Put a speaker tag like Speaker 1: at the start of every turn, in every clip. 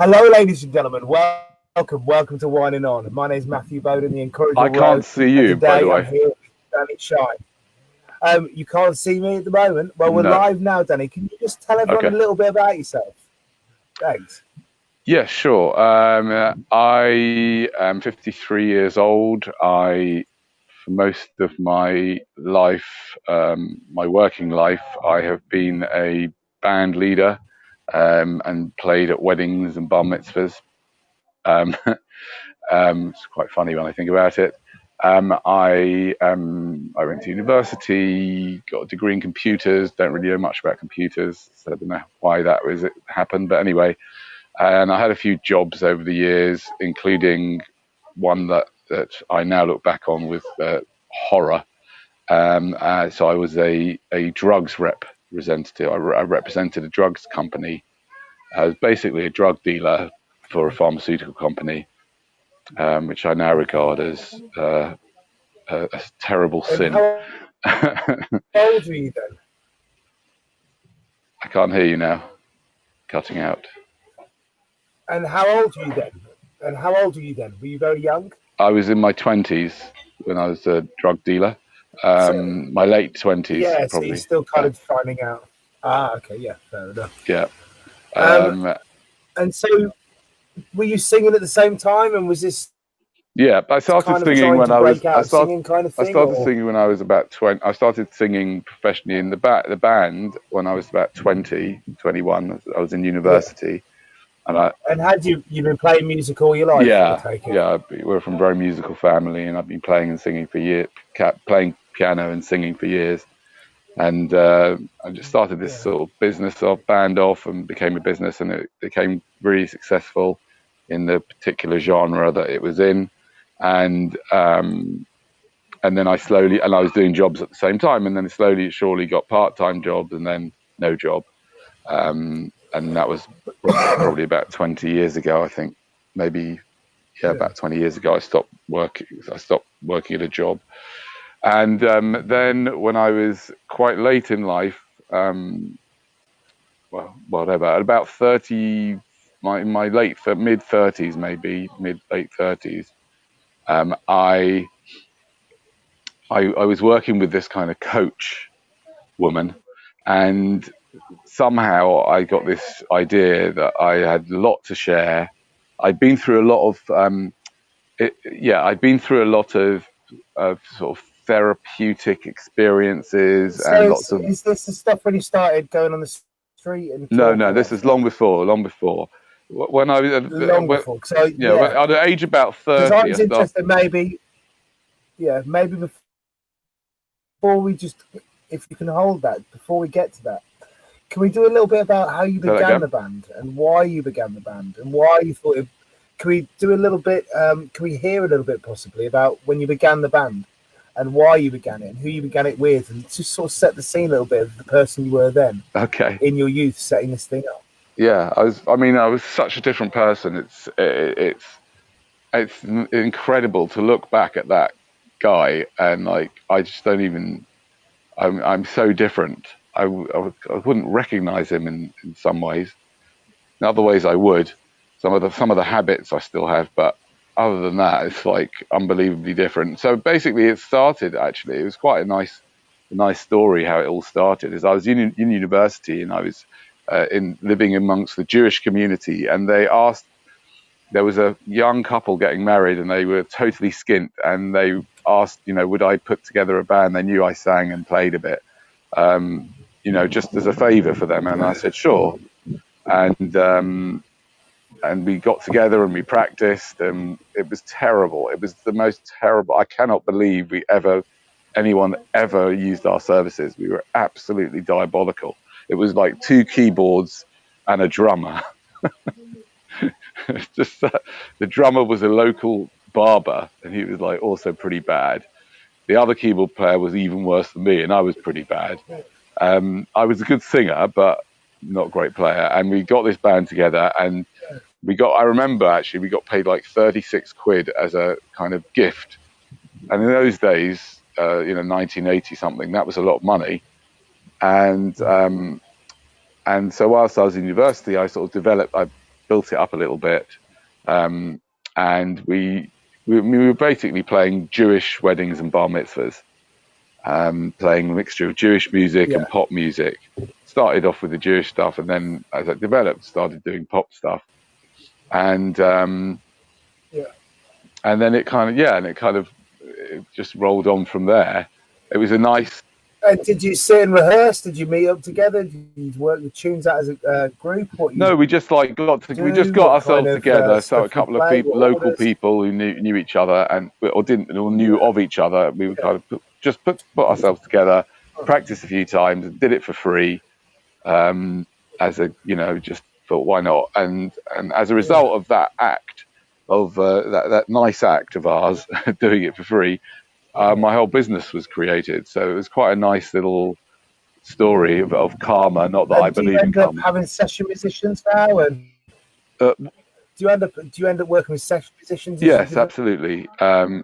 Speaker 1: Hello, ladies and gentlemen. Welcome to Whining On. My name is Matthew Bowden, the Encourager.
Speaker 2: I can't see you, by the way.
Speaker 1: I'm here with Danny Shine. You can't see me at the moment. Well, we're live now, Danny. Can you just tell everyone a little bit about yourself? Thanks.
Speaker 2: Yeah, sure. I am 53 years old. For most of my life, my working life, I have been a band leader and played at weddings and bar mitzvahs. It's quite funny when I think about it. I went to university, got a degree in computers. Don't really know much about computers, so I don't know why it happened. But anyway, and I had a few jobs over the years, including one that I now look back on with horror. So I was a drugs representative. I represented a drugs company. I was basically a drug dealer for a pharmaceutical company, which I now regard as a terrible sin.
Speaker 1: How old are you then?
Speaker 2: I can't hear you now. Cutting out.
Speaker 1: And how old are you then? Were you very young?
Speaker 2: I was in my 20s when I was a drug dealer. My late 20s,
Speaker 1: yeah,
Speaker 2: probably.
Speaker 1: So you're still kind of finding out. Okay, yeah, fair enough.
Speaker 2: Yeah.
Speaker 1: And so, were you singing at the same time, and was this?
Speaker 2: Yeah, I started singing when I was. I started singing when I was about 20. I started singing professionally in the band when I was about 20, 21. I was in university.
Speaker 1: Yeah. And had you been playing music all your life?
Speaker 2: Yeah. We're from a very musical family, and I've been playing and singing for years, playing piano and singing for years. And I just started this sort of business band off, and became a business, and it became really successful in the particular genre that it was in. And then I was doing jobs at the same time, and then surely got part-time jobs, and then no job. And that was probably about 20 years ago, I think. Maybe, about 20 years ago, I stopped working at a job. And then when I was quite late in life, about 30, my mid-30s, maybe mid-late 30s, I was working with this kind of coach woman, and somehow I got this idea that I had a lot to share. I'd been through a lot of sort of therapeutic experiences, and lots of.
Speaker 1: Is this the stuff when you started going on the street?
Speaker 2: No, this is long before. When I was
Speaker 1: before. So,
Speaker 2: at the age about 30.
Speaker 1: I was interested, maybe before we if you can hold that, before we get to that, can we do a little bit about how you began the band, and why you began the band, and why you thought it? Can we do a little bit? Can we hear a little bit possibly about when you began the band, and why you began it, and who you began it with, and just sort of set the scene a little bit of the person you were then.
Speaker 2: Okay.
Speaker 1: In your youth, setting this thing up.
Speaker 2: Yeah, I was such a different person. It's incredible to look back at that guy, and I just don't even. I'm so different. I wouldn't recognize him in some ways. In other ways, I would. Some of the habits I still have, but other than that, it's unbelievably different. So basically, it started. Actually, it was quite a nice story how it all started. Is I was in university, and I was living amongst the Jewish community, and they asked. There was a young couple getting married, and they were totally skint, and they asked, would I put together a band? They knew I sang and played a bit, just as a favor for them. And I said, sure. And we got together and we practiced, and it was terrible. It was the most terrible. I cannot believe anyone ever used our services. We were absolutely diabolical. It was like 2 keyboards and a drummer. Just the drummer was a local barber, and he was also pretty bad. The other keyboard player was even worse than me, and I was pretty bad. I was a good singer, but not a great player. And we got this band together, and I remember actually we got paid 36 quid as a kind of gift. And in those days, 1980 something, that was a lot of money. And so whilst I was in university, I sort of built it up a little bit, and we were basically playing Jewish weddings and bar mitzvahs, playing a mixture of Jewish music and pop music. Started off with the Jewish stuff, and then as it developed, started doing pop stuff, and then it just rolled on from there. It was a nice.
Speaker 1: And did you sit and rehearse? Did you meet up together? Did you work the tunes out as a group?
Speaker 2: No, we just got ourselves together. So a couple of people, local people who knew each other or knew of each other. We would kind of put ourselves together, practice a few times, and did it for free. Just thought, why not? And as a result of that act, of that nice act of ours, doing it for free, my whole business was created. So it was quite a nice little story of karma. Not that I believe in karma.
Speaker 1: Do you end up having session musicians now? And do you end up working with session musicians?
Speaker 2: Yes, absolutely. I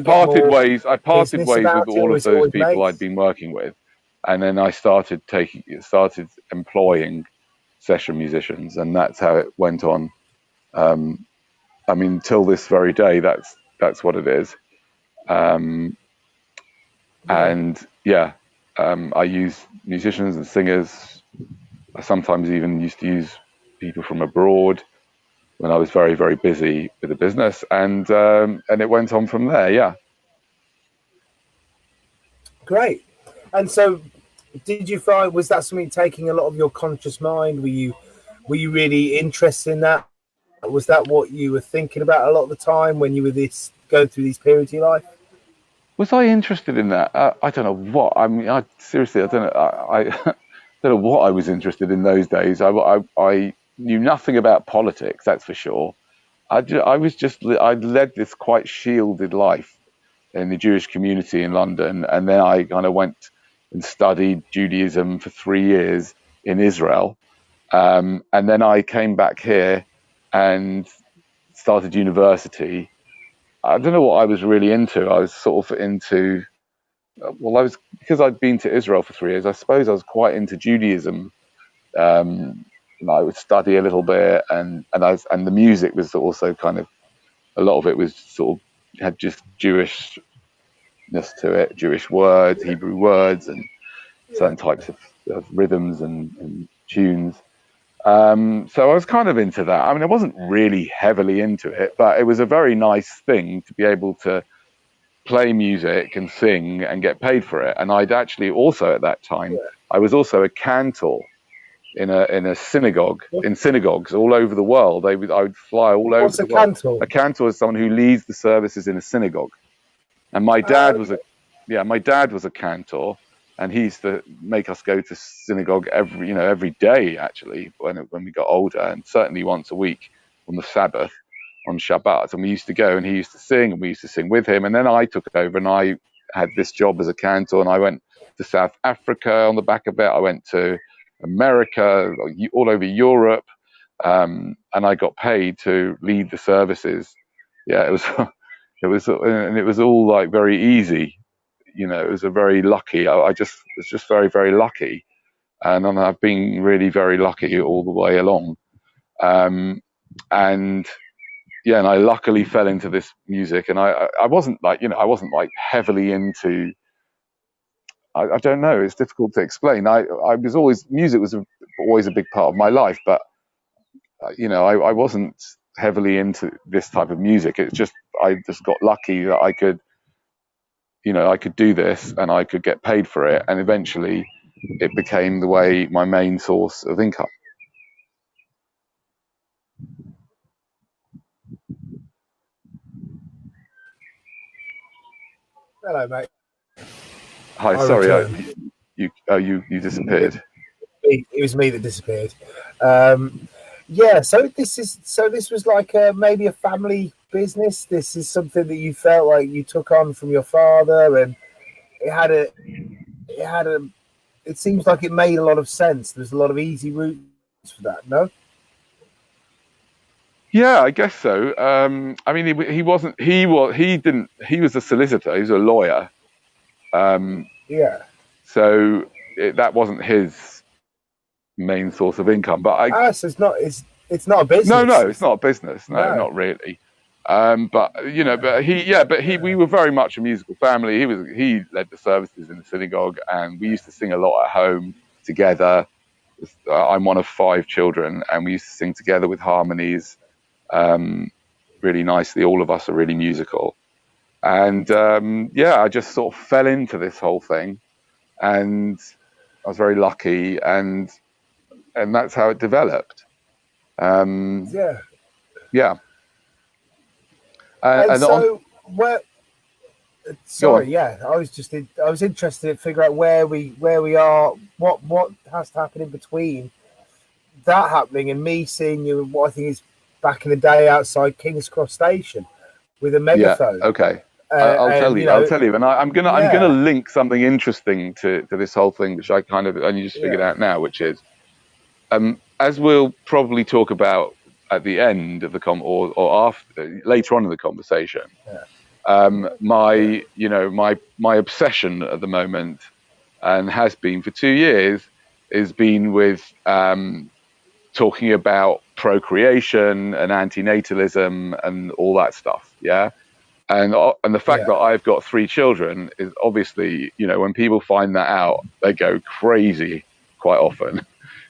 Speaker 2: parted ways with all of those people I'd been working with, and then I started employing session musicians, and that's how it went on. Till this very day, that's what it is. I use musicians and singers. I sometimes even used to use people from abroad when I was very, very busy with the business, and it went on from there. Yeah.
Speaker 1: Great. And so, did you find, was that something taking a lot of your conscious mind? Were you really interested in that? Was that what you were thinking about a lot of the time when you were going through these periods of your life?
Speaker 2: Was I interested in that? I don't know what. I mean, I don't know. I don't know what I was interested in those days. I knew nothing about politics, that's for sure. I led this quite shielded life in the Jewish community in London, and then I kind of went and studied Judaism for 3 years in Israel, and then I came back here and started university. I don't know what I was really into. I was sort of into, because I'd been to Israel for 3 years, I suppose I was quite into Judaism. I would study a little bit, and the music was also kind of, a lot of it was sort of had just Jewishness to it, Jewish words, Hebrew words, and certain types of rhythms and tunes. So I was kind of into that. I mean, I wasn't really heavily into it, but it was a very nice thing to be able to play music and sing and get paid for it. And I'd actually also, at that time, I was also a cantor in a synagogue, in synagogues all over the world. I would fly all over the world. A cantor is someone who leads the services in a synagogue. And my dad was a cantor. And he used to make us go to synagogue every day, actually, when we got older, and certainly once a week on the Sabbath, on Shabbat. And we used to go, and he used to sing, and we used to sing with him. And then I took over, and I had this job as a cantor, and I went to South Africa on the back of it. I went to America, all over Europe, and I got paid to lead the services. Yeah, it was all like very easy. It was a very lucky. I was just very, very lucky, and I've been really very lucky all the way along. And I luckily fell into this music, and I wasn't like heavily into. I don't know. It's difficult to explain. Music was always a big part of my life, but I wasn't heavily into this type of music. I just got lucky that I could do this and I could get paid for it, and eventually it became my main source of income.
Speaker 1: Hello, mate.
Speaker 2: Hi, sorry, you disappeared.
Speaker 1: It was me that disappeared. So this was like maybe a family business. This is something that you felt like you took on from your father, and it seems like it made a lot of sense. There's a lot of easy routes for that, no?
Speaker 2: Yeah, I guess so. I mean, he was a solicitor. He was a lawyer.
Speaker 1: So
Speaker 2: that wasn't his main source of income. But
Speaker 1: so it's not. It's not a business.
Speaker 2: No, it's not a business. No,
Speaker 1: No.
Speaker 2: not really. But we were very much a musical family. He led the services in the synagogue, and we used to sing a lot at home together. I'm one of 5 children, and we used to sing together with harmonies, really nicely. All of us are really musical, and I just sort of fell into this whole thing, and I was very lucky, and that's how it developed.
Speaker 1: Yeah.
Speaker 2: Yeah.
Speaker 1: And so,
Speaker 2: Go
Speaker 1: sorry,
Speaker 2: on.
Speaker 1: yeah, I was interested to figure out where we are, what has to happen in between that happening and me seeing you, what I think is back in the day outside King's Cross Station with a
Speaker 2: Yeah.
Speaker 1: megaphone.
Speaker 2: Okay. I'll tell you. And I'm gonna link something interesting to this whole thing, which I kind of only just figured out now, which is, as we'll probably talk about at the end of the or after later on in the conversation. My obsession at the moment, and has been for 2 years, is been with talking about procreation and antinatalism and all that stuff. Yeah. And the fact that I've got 3 children is obviously, when people find that out, they go crazy quite often.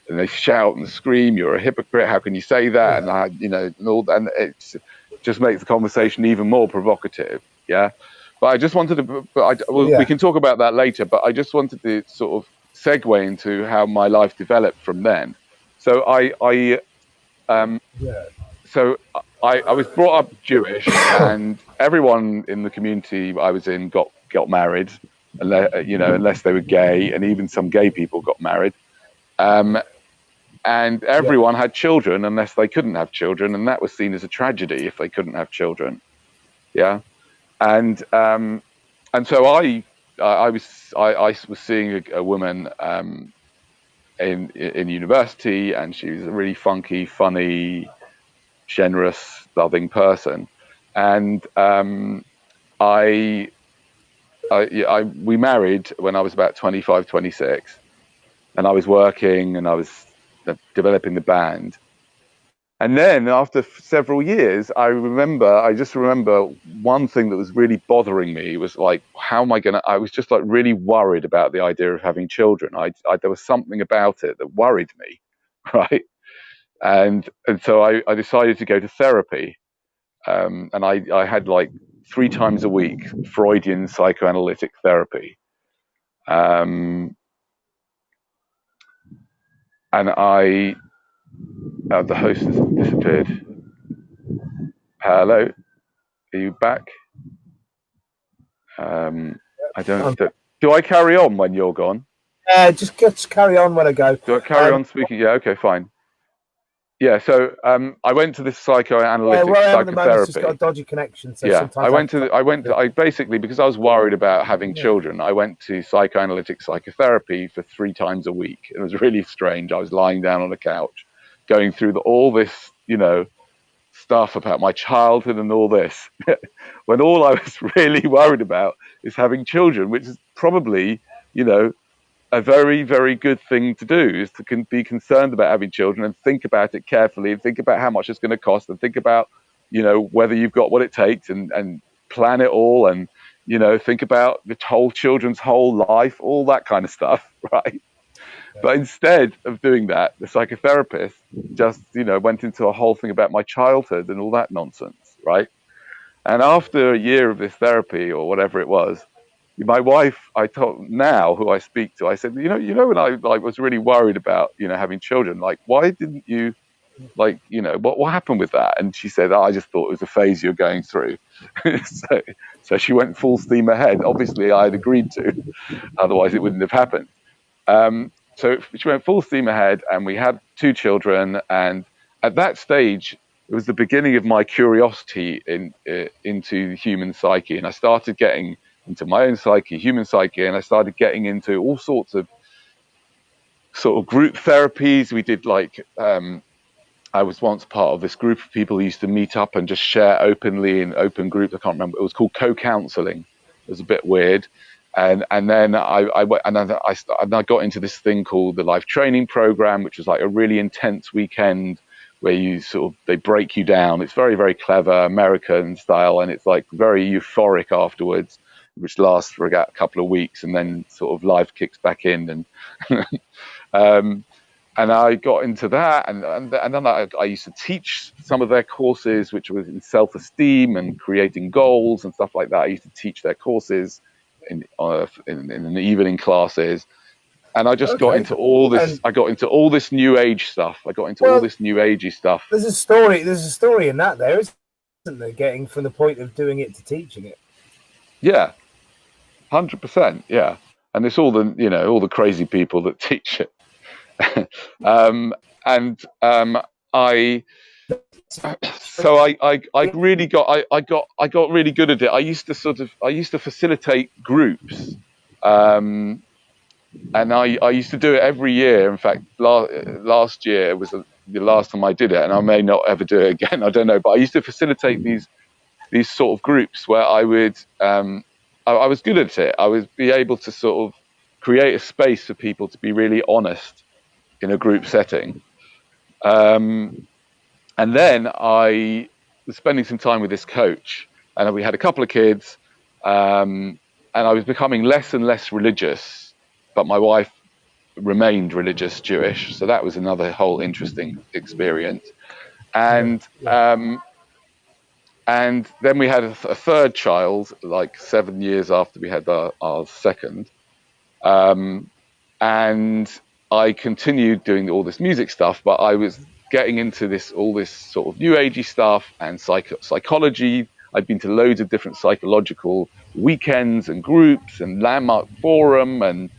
Speaker 2: And they shout and scream, "You're a hypocrite! How can you say that?" And it just makes the conversation even more provocative. Yeah, but I just wanted to. We can talk about that later. But I just wanted to sort of segue into how my life developed from then. So I was brought up Jewish, and everyone in the community I was in got married, unless they were gay, and even some gay people got married. And everyone had children unless they couldn't have children, and that was seen as a tragedy if they couldn't have children. Yeah, and so I was seeing a woman in university, and she was a really funky, funny, generous, loving person, and we married when I was about 25, 26, and I was working and I was developing the band. And then after several years, I just remember one thing that was really bothering me was like, how am I going to, I was just like really worried about the idea of having children. There was something about it that worried me. Right. And so I decided to go to therapy. And I had like 3 times a week Freudian psychoanalytic therapy. And the host has disappeared. Hello, are you back? I don't. Do I carry on when you're gone?
Speaker 1: Just carry on when I go.
Speaker 2: Do I carry on speaking? Yeah. Okay. Fine. Yeah. So I went to this psychoanalytic psychotherapy.
Speaker 1: It's just got a dodgy connection. So
Speaker 2: yeah. I basically, because I was worried about having children, I went to psychoanalytic psychotherapy for 3 times a week. It was really strange. I was lying down on a couch, going through all this, stuff about my childhood and all this, when all I was really worried about is having children, which is probably, a very, very good thing to do, is to be concerned about having children and think about it carefully and think about how much it's going to cost and think about, whether you've got what it takes and plan it all and, think about the whole children's whole life, all that kind of stuff, right? But instead of doing that, the psychotherapist just, went into a whole thing about my childhood and all that nonsense, right? And after a year of this therapy or whatever it was, my wife, I told now who I speak to, I said, when I was really worried about, having children, like, why didn't you, what happened with that? And she said, I just thought it was a phase you're going through. so she went full steam ahead. Obviously, I had agreed to, otherwise it wouldn't have happened. So she went full steam ahead, and we had 2 children. And at that stage, it was the beginning of my curiosity into the human psyche. And I started getting into my own psyche, human psyche, and I started getting into all sorts of sort of group therapies. We did I was once part of this group of people who used to meet up and just share openly in open groups. I can't remember. It was called co-counseling. It was a bit weird. And then I got into this thing called the Life Training Program, which was like a really intense weekend where you they break you down. It's very, very clever American style, and it's like very euphoric afterwards, which lasts for a couple of weeks, and then sort of life kicks back in. And and I got into that, and then I used to teach some of their courses, which was in self-esteem and creating goals and stuff like that. I used to teach their courses in the evening classes, and I just got into all this. And I got into all this new age stuff. All this new agey stuff.
Speaker 1: There's a story in that there, isn't there? Getting from the point of doing it to teaching it.
Speaker 2: Yeah, 100%. Yeah, and it's all the crazy people that teach it. I really got really good at it. I used to facilitate groups, and I used to do it every year. In fact, last year was the last time I did it, and I may not ever do it again. I don't know, but I used to facilitate these sort of groups where I would I was good at it. I would be able to sort of create a space for people to be really honest in a group setting. And then I was spending some time with this coach, and we had a couple of kids, and I was becoming less and less religious, but my wife remained religious Jewish. So that was another whole interesting experience. And then we had a third child, like 7 years after we had our second. And I continued doing all this music stuff, but I was getting into all this sort of new agey stuff and psychology. I'd been to loads of different psychological weekends and groups and Landmark Forum, and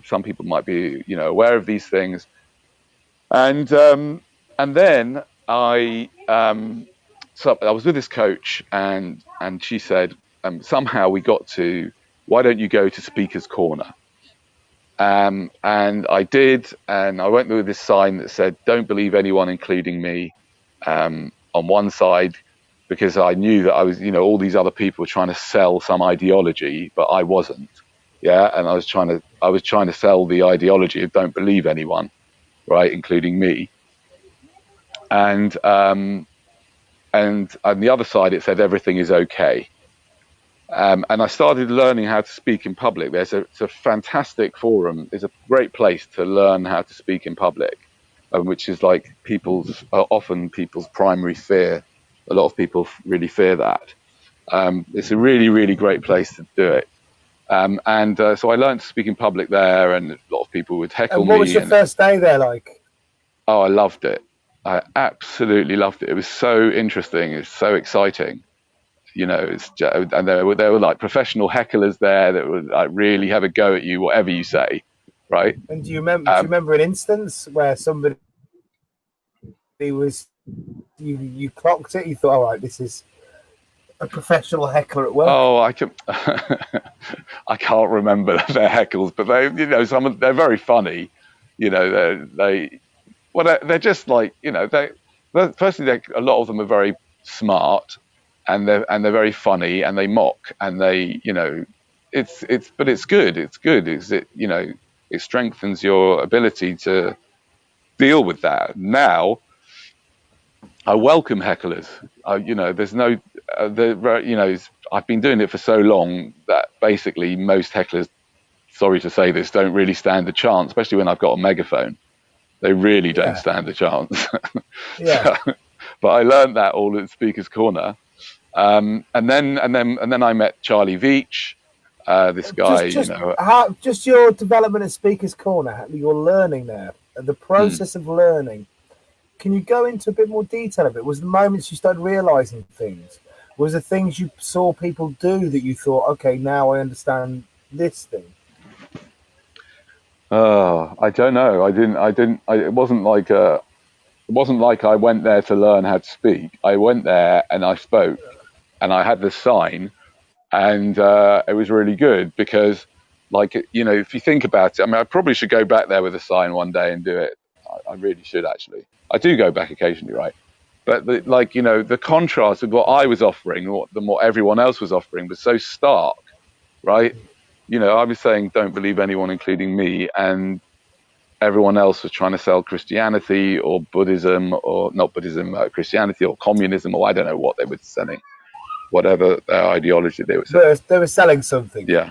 Speaker 2: some people might be, aware of these things. And then I was with this coach, and she said, somehow we got to, why don't you go to Speaker's Corner? And I did, and I went with this sign that said, "Don't believe anyone, including me," on one side, because I knew that I was, all these other people were trying to sell some ideology, but I wasn't. Yeah, and I was trying to sell the ideology of don't believe anyone, right, including me. And on the other side, it said everything is okay. And I started learning how to speak in public. It's a fantastic forum. It's a great place to learn how to speak in public, which is like often people's primary fear. A lot of people really fear that. It's a really, really great place to do it. So I learned to speak in public there, and a lot of people would heckle me.
Speaker 1: And what was your first day there like?
Speaker 2: Oh, I loved it. I absolutely loved it. It was so interesting. It was so exciting. And there were like professional hecklers there that would like really have a go at you, whatever you say, right?
Speaker 1: And do you remember an instance where somebody was you clocked it? You thought, all right, this is a professional heckler at work.
Speaker 2: Oh, I can't remember their heckles, but they're very funny. They're just like firstly, a lot of them are very smart. And they're very funny, and they mock, and they, but it's good. It's good. It strengthens your ability to deal with that. Now, I welcome hecklers. There's no, I've been doing it for so long that basically most hecklers, sorry to say this, don't really stand a chance, especially when I've got a megaphone. They really don't stand a chance.
Speaker 1: Yeah.
Speaker 2: But I learned that all at Speaker's Corner. And then I met Charlie Veach, this guy.
Speaker 1: Just your development at Speaker's Corner, your learning there, the process of learning. Can you go into a bit more detail of it? Was the moments you started realizing things? Was the things you saw people do that you thought, okay, now I understand this thing?
Speaker 2: I don't know. It wasn't like I went there to learn how to speak. I went there and I spoke. And I had this sign, and it was really good because, if you think about it, I mean, I probably should go back there with a sign one day and do it. I really should, actually. I do go back occasionally, right? But the contrast with what I was offering and what everyone else was offering was so stark, right? I was saying, don't believe anyone, including me, and everyone else was trying to sell Christianity or Buddhism, or not Buddhism, Christianity or communism, or I don't know what they were selling, whatever ideology they were selling.
Speaker 1: They were selling something.
Speaker 2: Yeah.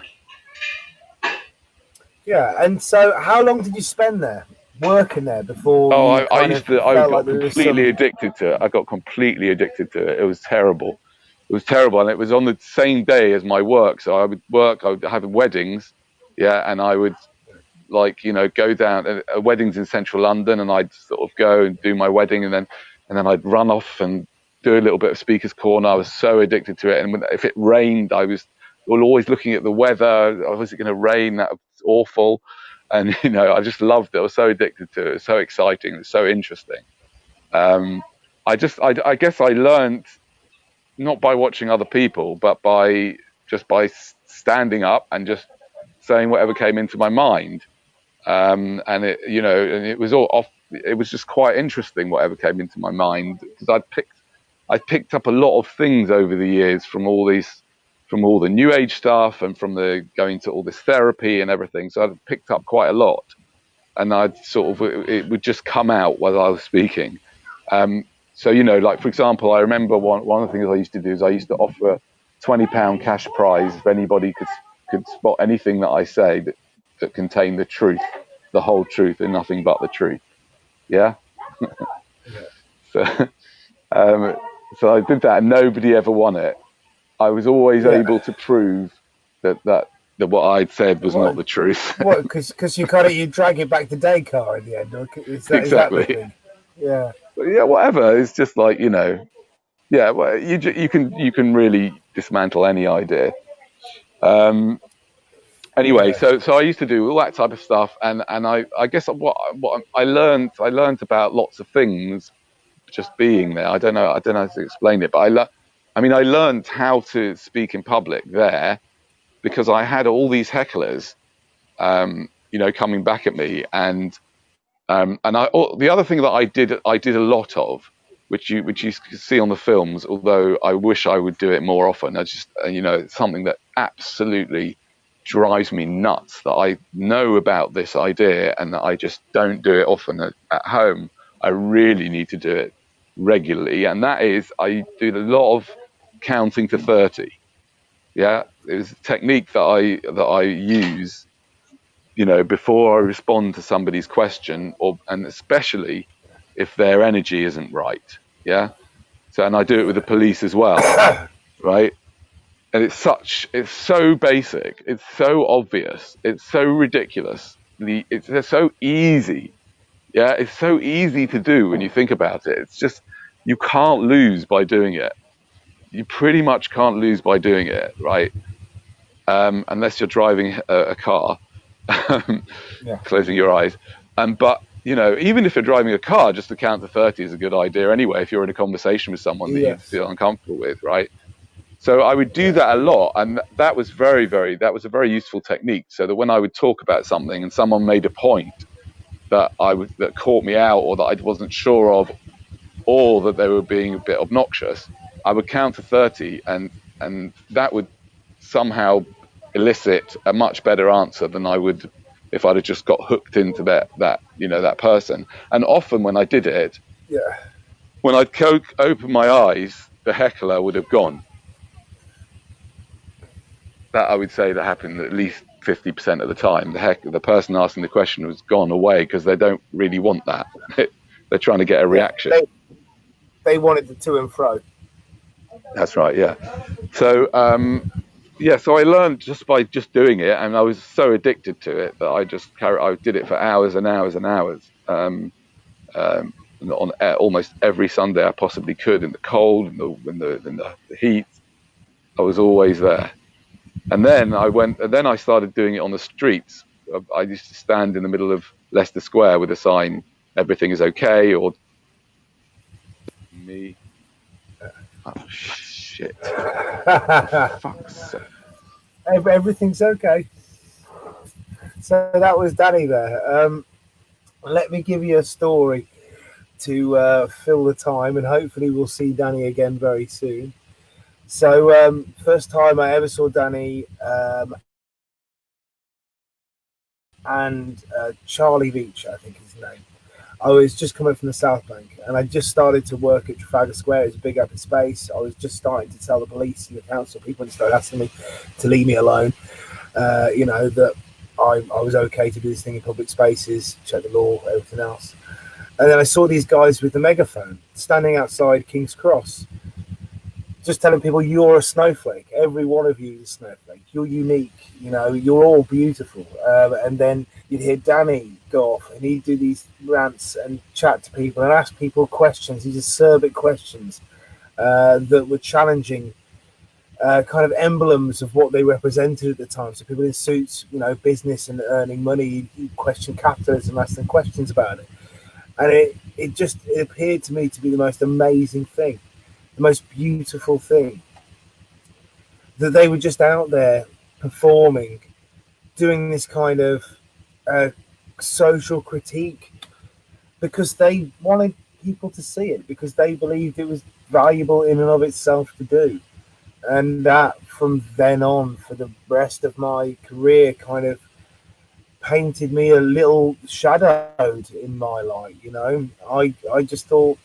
Speaker 1: Yeah. And so, how long did you spend there, working there, before you
Speaker 2: I
Speaker 1: felt
Speaker 2: got
Speaker 1: like there was
Speaker 2: completely
Speaker 1: some...
Speaker 2: addicted to it. I got completely addicted to it. It was terrible. It was terrible, and it was on the same day as my work. So I would work. I would have weddings, yeah, and I would, like, go down weddings in central London, and I'd sort of go and do my wedding, and then I'd run off and do a little bit of speaker's corner. I was so addicted to it, and if it rained, I was always looking at the weather. Was it going to rain? That was awful. And I just loved it. I was so addicted to it. It was so exciting. It was so interesting. I guess I learned, not by watching other people, but by standing up and just saying whatever came into my mind. And it was all off. It was just quite interesting whatever came into my mind, because I picked up a lot of things over the years from all the new age stuff, and from the going to all this therapy and everything. So I picked up quite a lot, and it would just come out while I was speaking. So like, for example, I remember one of the things I used to do is I used to offer £20 cash prize if anybody could spot anything that I say that contained the truth, the whole truth, and nothing but the truth. Yeah. So I did that, and nobody ever won it. I was always able to prove that what I'd said was not the truth.
Speaker 1: What? Because you drag it back to Dakar in the end, or
Speaker 2: exactly.
Speaker 1: Is that the thing? Yeah.
Speaker 2: But yeah, whatever. It's just like, yeah. Well, you can really dismantle any idea. Anyway, so I used to do all that type of stuff, and I guess what I learned about lots of things just being there. I don't know how to explain it, but I learned how to speak in public there, because I had all these hecklers, coming back at me, and the other thing that I did a lot of, which you see on the films, although I wish I would do it more often. I just, it's something that absolutely drives me nuts, that I know about this idea and that I just don't do it often at home. I really need to do it regularly, and that is, I do a lot of counting to 30. Yeah, it was a technique that I use, before I respond to somebody's question, and especially if their energy isn't right. Yeah. So, and I do it with the police as well, right? And it's so basic, it's so obvious, it's so ridiculous. It's so easy. Yeah, it's so easy to do when you think about it. It's just, you can't lose by doing it. You pretty much can't lose by doing it, right? Unless you're driving a car, closing your eyes. But even if you're driving a car, just to count to 30 is a good idea anyway, if you're in a conversation with someone that you feel uncomfortable with, right? So I would do that a lot, and that was a very useful technique, so that when I would talk about something and someone made a point that caught me out, or that I wasn't sure of, or that they were being a bit obnoxious, I would count to 30, and that would somehow elicit a much better answer than I would if I'd have just got hooked into that person. And often when I did it, when I'd open my eyes, the heckler would have gone. That, I would say, that happened at least 50% of the time. The person asking the question was gone away, because they don't really want that. They're trying to get a reaction.
Speaker 1: They wanted the to and fro.
Speaker 2: That's right. Yeah. So so I learned just by doing it, and I was so addicted to it that I did it for hours and hours and hours. On almost every Sunday I possibly could, in the cold, in the heat. I was always there. And then I started doing it on the streets. I used to stand in the middle of Leicester Square with a sign, "Everything is okay," or me. Oh shit! Fuck's sake.
Speaker 1: Everything's okay. So that was Danny there. Let me give you a story to fill the time, and hopefully we'll see Danny again very soon. So first time I ever saw Danny, and Charlie Veach, I think his name. I was just coming from the South Bank, and I just started to work at Trafalgar Square. It was a big open space. I was just starting to tell the police and the council people to start asking me to leave me alone. That I was okay to do this thing in public spaces, check the law, everything else. And then I saw these guys with the megaphone standing outside King's Cross, just telling people you're a snowflake. Every one of you is a snowflake. You're unique. You're all beautiful. And then you'd hear Danny go off and he'd do these rants and chat to people and ask people questions, these acerbic questions that were challenging kind of emblems of what they represented at the time. So people in suits, business and earning money, you question capitalism, ask them questions about it. And it appeared to me to be the most amazing thing, the most beautiful thing, that they were just out there performing, doing this kind of social critique because they wanted people to see it, because they believed it was valuable in and of itself to do. And that from then on, for the rest of my career, kind of painted me a little shadowed in my light. I just thought,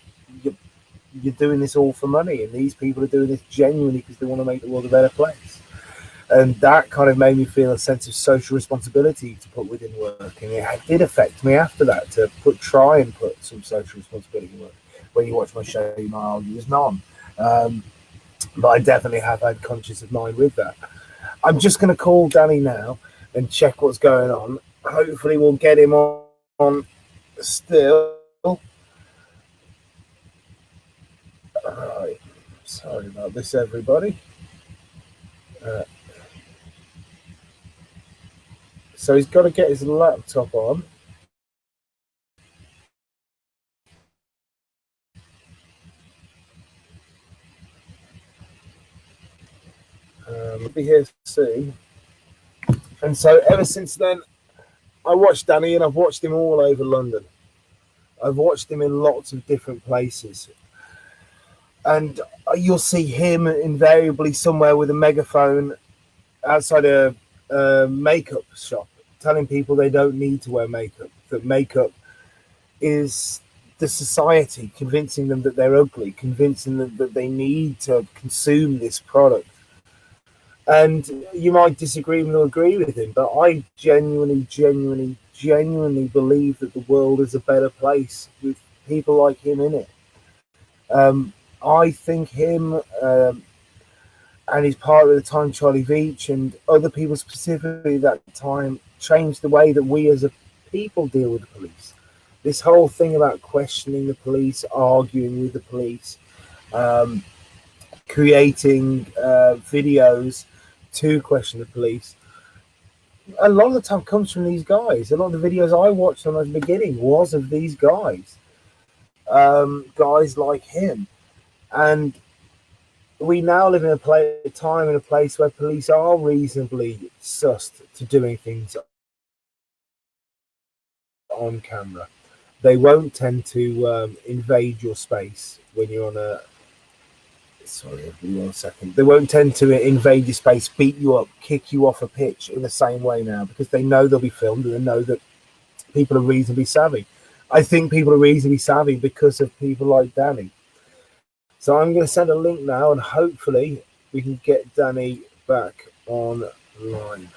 Speaker 1: you're doing this all for money, and these people are doing this genuinely because they want to make the world a better place. And that kind of made me feel a sense of social responsibility to put within work, and it did affect me after that to try and put some social responsibility in work. When you watch my show, you might argue there's none, but I definitely have had conscious of mind with that. I'm just going to call Danny now and check what's going on. Hopefully we'll get him on still. Alright, sorry about this, everybody. So he's got to get his laptop on. We'll be here soon. And so ever since then, I watched Danny, and I've watched him all over London. I've watched him in lots of different places. And you'll see him invariably somewhere with a megaphone outside a makeup shop, telling people they don't need to wear makeup, that makeup is the society, convincing them that they're ugly, convincing them that they need to consume this product. And you might disagree or agree with him, but I genuinely believe that the world is a better place with people like him in it. I think him and his partner at the time, Charlie Veach, and other people specifically at that time, changed the way that we as a people deal with the police. This whole thing about questioning the police, arguing with the police, creating videos to question the police, a lot of the time comes from these guys. A lot of the videos I watched on the beginning was of these guys, guys like him. And we now live in a place where police are reasonably sussed to doing things on camera. They won't tend to invade your space when you're on a... Sorry, 1 second. They won't tend to invade your space, beat you up, kick you off a pitch in the same way now, because they know they'll be filmed and they know that people are reasonably savvy. I think people are reasonably savvy because of people like Danny. So I'm going to send a link now, and hopefully we can get Danny back online.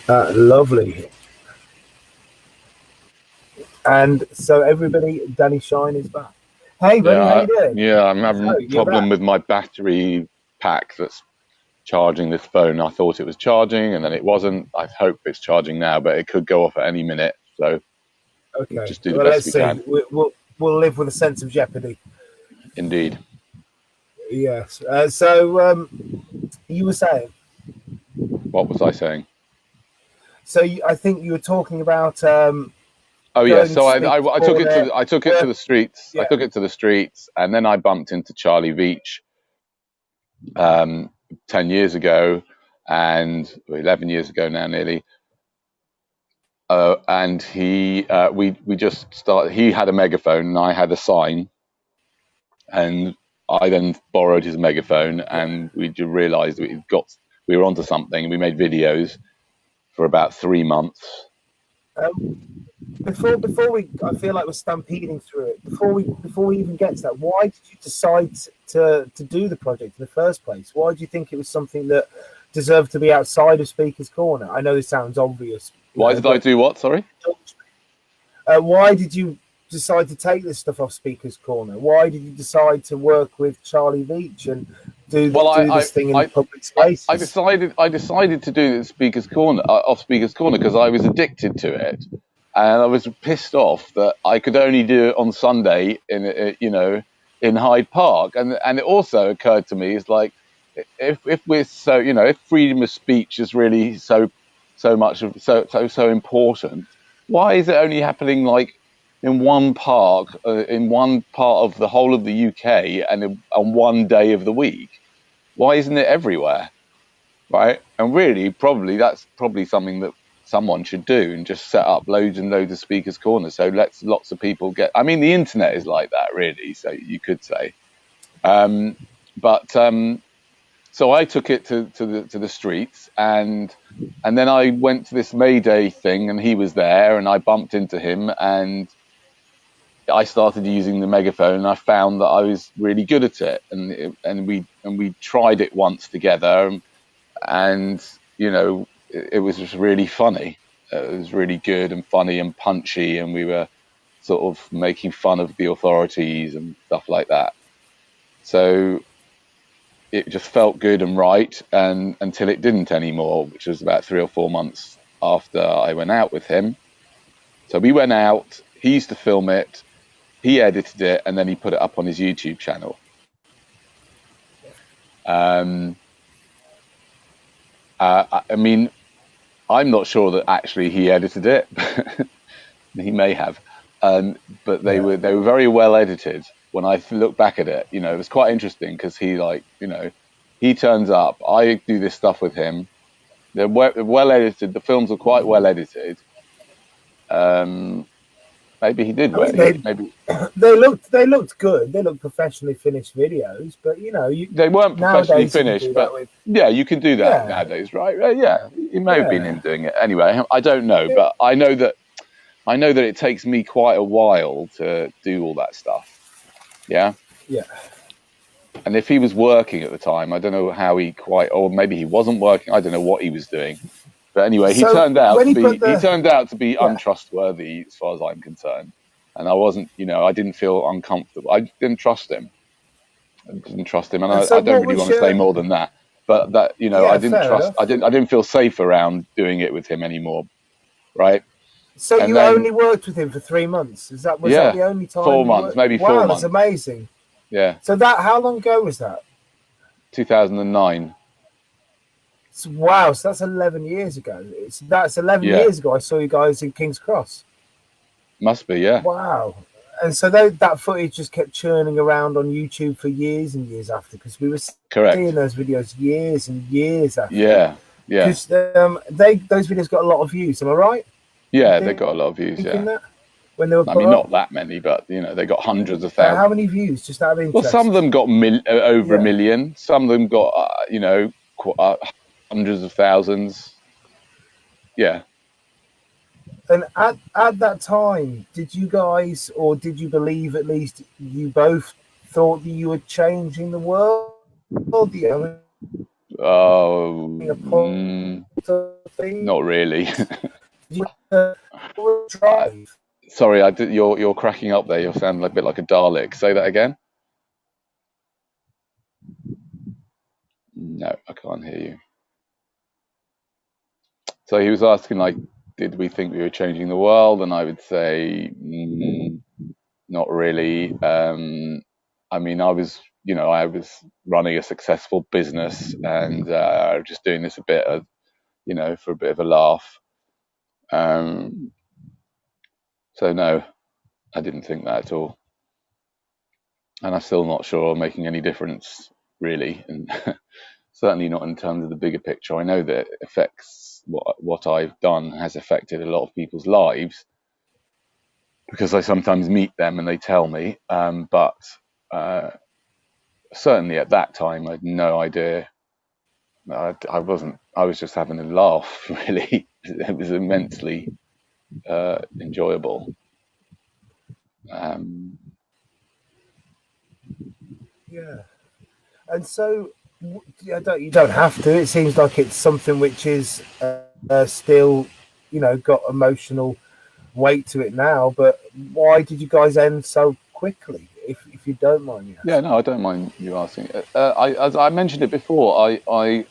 Speaker 1: Lovely. And so everybody, Danny Shine is back. Hey, buddy, how you doing?
Speaker 2: Yeah, I'm having a problem with my battery pack that's charging this phone. I thought it was charging, and then it wasn't. I hope it's charging now, but it could go off at any minute. So
Speaker 1: okay,
Speaker 2: just do the best we can.
Speaker 1: We'll live with a sense of jeopardy.
Speaker 2: Indeed.
Speaker 1: Yes. So you were saying?
Speaker 2: What was I saying?
Speaker 1: So I think you were talking about...
Speaker 2: oh yeah, so I took it to the streets. Yeah. I took it to the streets, and then I bumped into Charlie Veach 10 years ago, and 11 years ago now, nearly. And we just started. He had a megaphone, and I had a sign, and I then borrowed his megaphone, and we realised we were onto something. We made videos for about 3 months.
Speaker 1: Before we, I feel like we're stampeding through it. Before we even get to that, why did you decide to do the project in the first place? Why do you think it was something that deserved to be outside of Speaker's Corner? I know this sounds obvious.
Speaker 2: Why did I do what? Sorry.
Speaker 1: Why did you decide to take this stuff off Speaker's Corner? Why did you decide to work with Charlie Veitch and do this thing in public spaces?
Speaker 2: I decided to do the Speaker's Corner off Speaker's Corner because I was addicted to it, and I was pissed off that I could only do it on Sunday in Hyde Park, and it also occurred to me is like if we're so if freedom of speech is really so important, why is it only happening like in one park, in one part of the whole of the UK, and on one day of the week? Why isn't it everywhere, right? And really, that's probably something that someone should do, and just set up loads and loads of Speaker's Corners, so lots of people get. I mean, the internet is like that, really. So you could say, so I took it to the streets, and then I went to this May Day thing, and he was there, and I bumped into him, and I started using the megaphone, and I found that I was really good at it, and we tried it once together, and it was just really funny. It was really good and funny and punchy, and we were sort of making fun of the authorities and stuff like that. So it just felt good and right, and until it didn't anymore, which was about 3 or 4 months after I went out with him. So we went out, he used to film it, he edited it, and then he put it up on his YouTube channel. I mean, I'm not sure that actually he edited it. He may have, but they were very well edited. When I look back at it, it was quite interesting because he turns up. I do this stuff with him. They're well edited. The films are quite well edited. Maybe he did. Maybe
Speaker 1: they looked good. They looked professionally finished videos, but
Speaker 2: they weren't professionally finished. But yeah, you can do that nowadays, right? Yeah, he may have been in doing it anyway. I don't know, but I know that it takes me quite a while to do all that stuff. Yeah. Yeah. And if he was working at the time, I don't know how or maybe he wasn't working. I don't know what he was doing. But anyway, he turned out to be untrustworthy as far as I'm concerned. And I wasn't, I didn't feel uncomfortable. I didn't trust him. And I don't really want to say more than that. But that, I didn't trust. I didn't feel safe around doing it with him anymore. Right.
Speaker 1: So you only worked with him for 3 months? Was that the only time?
Speaker 2: 4 months, maybe 4 months.
Speaker 1: Wow, that's amazing.
Speaker 2: Yeah.
Speaker 1: So how long ago was that?
Speaker 2: 2009.
Speaker 1: Wow, so that's 11 years ago. That's 11 years ago I saw you guys in King's Cross.
Speaker 2: Must be, yeah.
Speaker 1: Wow. And so that footage just kept churning around on YouTube for years and years after, because we were seeing those videos years and years after.
Speaker 2: Yeah, yeah.
Speaker 1: Because those videos got a lot of views, am I right?
Speaker 2: Yeah, they got a lot of views, yeah.
Speaker 1: That? When they were
Speaker 2: not that many, but, they got hundreds of thousands.
Speaker 1: How many views, just out of interest?
Speaker 2: Well, some of them got over 1 million. Some of them got, hundreds of thousands. Yeah.
Speaker 1: And at that time, did you guys, or did you believe at least you both thought that you were changing the world?
Speaker 2: Not really. Sorry, you're cracking up there. You're sounding a bit like a Dalek. Say that again. No, I can't hear you. So he was asking, like, did we think we were changing the world? And I would say, not really. I mean, I was running a successful business, and just doing this a bit of, for a bit of a laugh. So no, I didn't think that at all. And I'm still not sure I'm making any difference, really. And certainly not in terms of the bigger picture. I know that it affects what I've done has affected a lot of people's lives, because I sometimes meet them and they tell me. But certainly at that time, I had no idea I wasn't. I was just having a laugh. Really, it was immensely enjoyable.
Speaker 1: Yeah. And so, you don't have to. It seems like it's something which is still, got emotional weight to it now. But why did you guys end so quickly, if you don't mind me
Speaker 2: Yeah,
Speaker 1: asking?
Speaker 2: no, I don't mind you asking. As I mentioned it before, I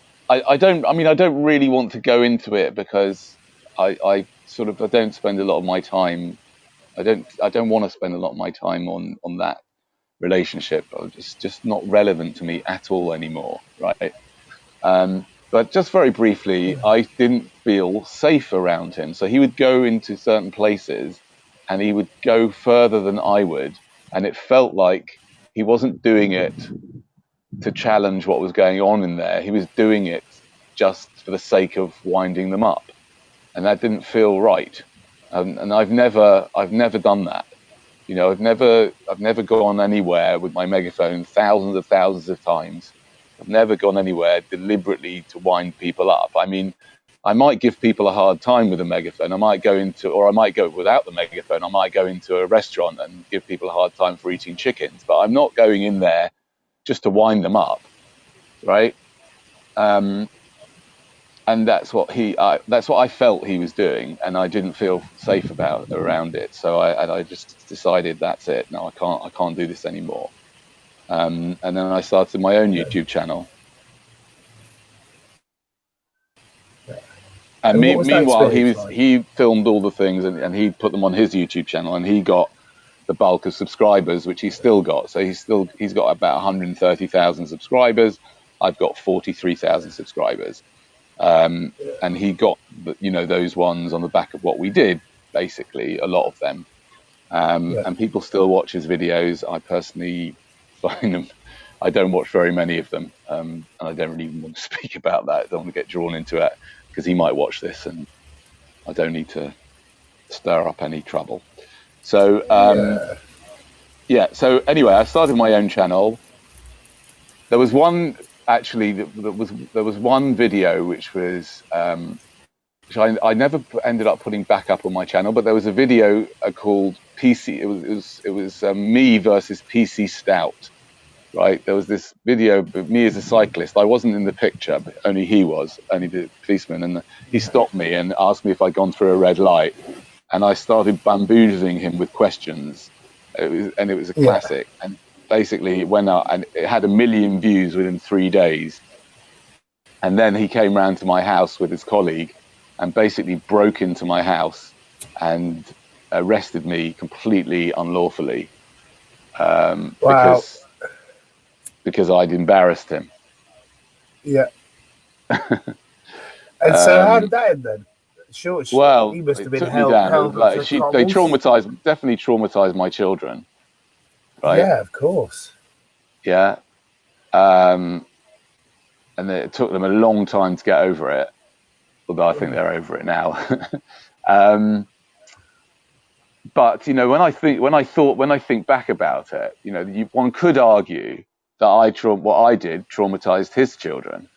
Speaker 2: don't. I mean, I don't really want to go into it because I sort of I don't spend a lot of my time. I don't want to spend a lot of my time on that relationship. It's just not relevant to me at all anymore, right? But just very briefly, I didn't feel safe around him. So he would go into certain places and he would go further than I would. And it felt like he wasn't doing it to challenge what was going on in there. He was doing it just for the sake of winding them up. And that didn't feel right. And I've never done that. I've never gone anywhere with my megaphone thousands of times. I've never gone anywhere deliberately to wind people up. I mean, I might give people a hard time with a megaphone. I might go without the megaphone. I might go into a restaurant and give people a hard time for eating chickens, but I'm not going in there just to wind them up, right? Um, and that's what I felt he was doing, and I didn't feel safe around it. So I just decided that's it. No, I can't do this anymore. And then I started my own YouTube channel. And
Speaker 1: And what was that
Speaker 2: meanwhile,
Speaker 1: experience like?
Speaker 2: he filmed all the things and he put them on his YouTube channel, and he got the bulk of subscribers, which he's still got. So he's got about 130,000 subscribers. I've got 43,000 subscribers. And he got those ones on the back of what we did, basically, a lot of them.
Speaker 1: Yeah.
Speaker 2: And people still watch his videos. I personally find them. I don't watch very many of them, and I don't really even want to speak about that. I don't want to get drawn into it because he might watch this, and I don't need to stir up any trouble. So
Speaker 1: Yeah.
Speaker 2: yeah. So anyway, I started my own channel. There was one actually there was one video which was which I never ended up putting back up on my channel, but there was a video called PC. It was me versus PC Stout, right? There was this video of me as a cyclist. I wasn't in the picture, but only he was, only the policeman, and he stopped me and asked me if I'd gone through a red light, and I started bamboozling him with questions. It was a
Speaker 1: Yeah.
Speaker 2: classic, and basically it went out and it had 1 million views within 3 days. And then he came round to my house with his colleague and basically broke into my house and arrested me completely unlawfully
Speaker 1: Wow.
Speaker 2: because I'd embarrassed him.
Speaker 1: Yeah. And so, how did that end then? Sure,
Speaker 2: Well,
Speaker 1: he must have
Speaker 2: it
Speaker 1: been
Speaker 2: took me
Speaker 1: held
Speaker 2: down.
Speaker 1: held up to the
Speaker 2: They
Speaker 1: commons.
Speaker 2: definitely traumatized my children, right?
Speaker 1: Yeah, of course.
Speaker 2: Yeah. And it took them a long time to get over it, although I think they're over it now. But when I think back about it, one could argue that what I did traumatized his children.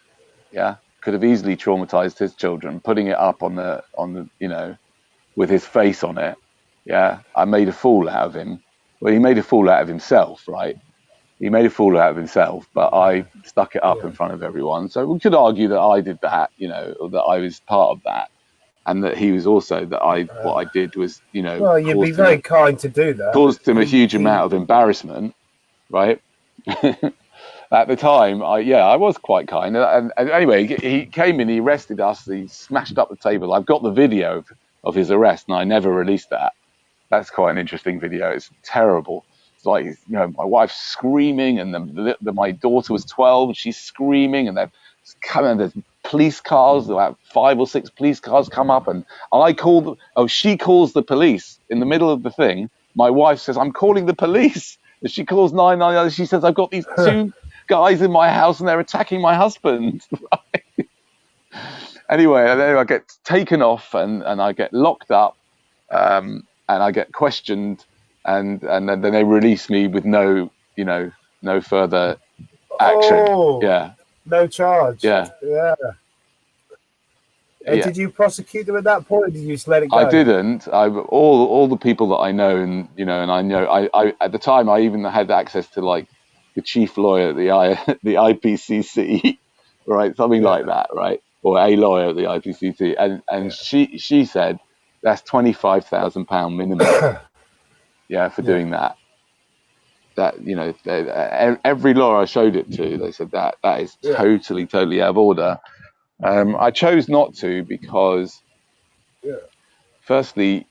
Speaker 2: Yeah, could have easily traumatized his children, putting it up on the with his face on it. Yeah, I made a fool out of him. Well, he made a fool out of himself, right? He made a fool out of himself, but I stuck it up in front of everyone. So we could argue that I did that, or that I was part of that, and that he was also what I did was,
Speaker 1: Well, you'd be very kind to do that.
Speaker 2: caused him a huge amount of embarrassment, right? At the time, I was quite kind. And anyway, he came in, he arrested us, he smashed up the table. I've got the video of his arrest, and I never released that. That's quite an interesting video. It's terrible. It's like, my wife's screaming, and my daughter was 12, and she's screaming, and there's police cars, about 5 or 6 police cars come up, and she calls the police in the middle of the thing. My wife says, "I'm calling the police." And she calls 999. She says, "I've got these 2 guys in my house, and they're attacking my husband." Anyway, and then I get taken off, and I get locked up, and I get questioned, and then they release me with no further action.
Speaker 1: Oh.
Speaker 2: Yeah.
Speaker 1: No charge.
Speaker 2: Yeah,
Speaker 1: Yeah. And
Speaker 2: yeah.
Speaker 1: did you prosecute them at that point, or did you just let it
Speaker 2: I
Speaker 1: go?
Speaker 2: didn't. All the people that I know, and I know. I at the time I even had access to like the chief lawyer at the IPCC, right? Something
Speaker 1: Yeah.
Speaker 2: like that, right? Or a lawyer at the IPCC, and
Speaker 1: Yeah.
Speaker 2: she said that's £25,000 minimum, yeah, for
Speaker 1: Yeah.
Speaker 2: doing that. That every law I showed it to, they said that is
Speaker 1: Yeah.
Speaker 2: totally out of order. I chose not to because,
Speaker 1: Yeah.
Speaker 2: firstly,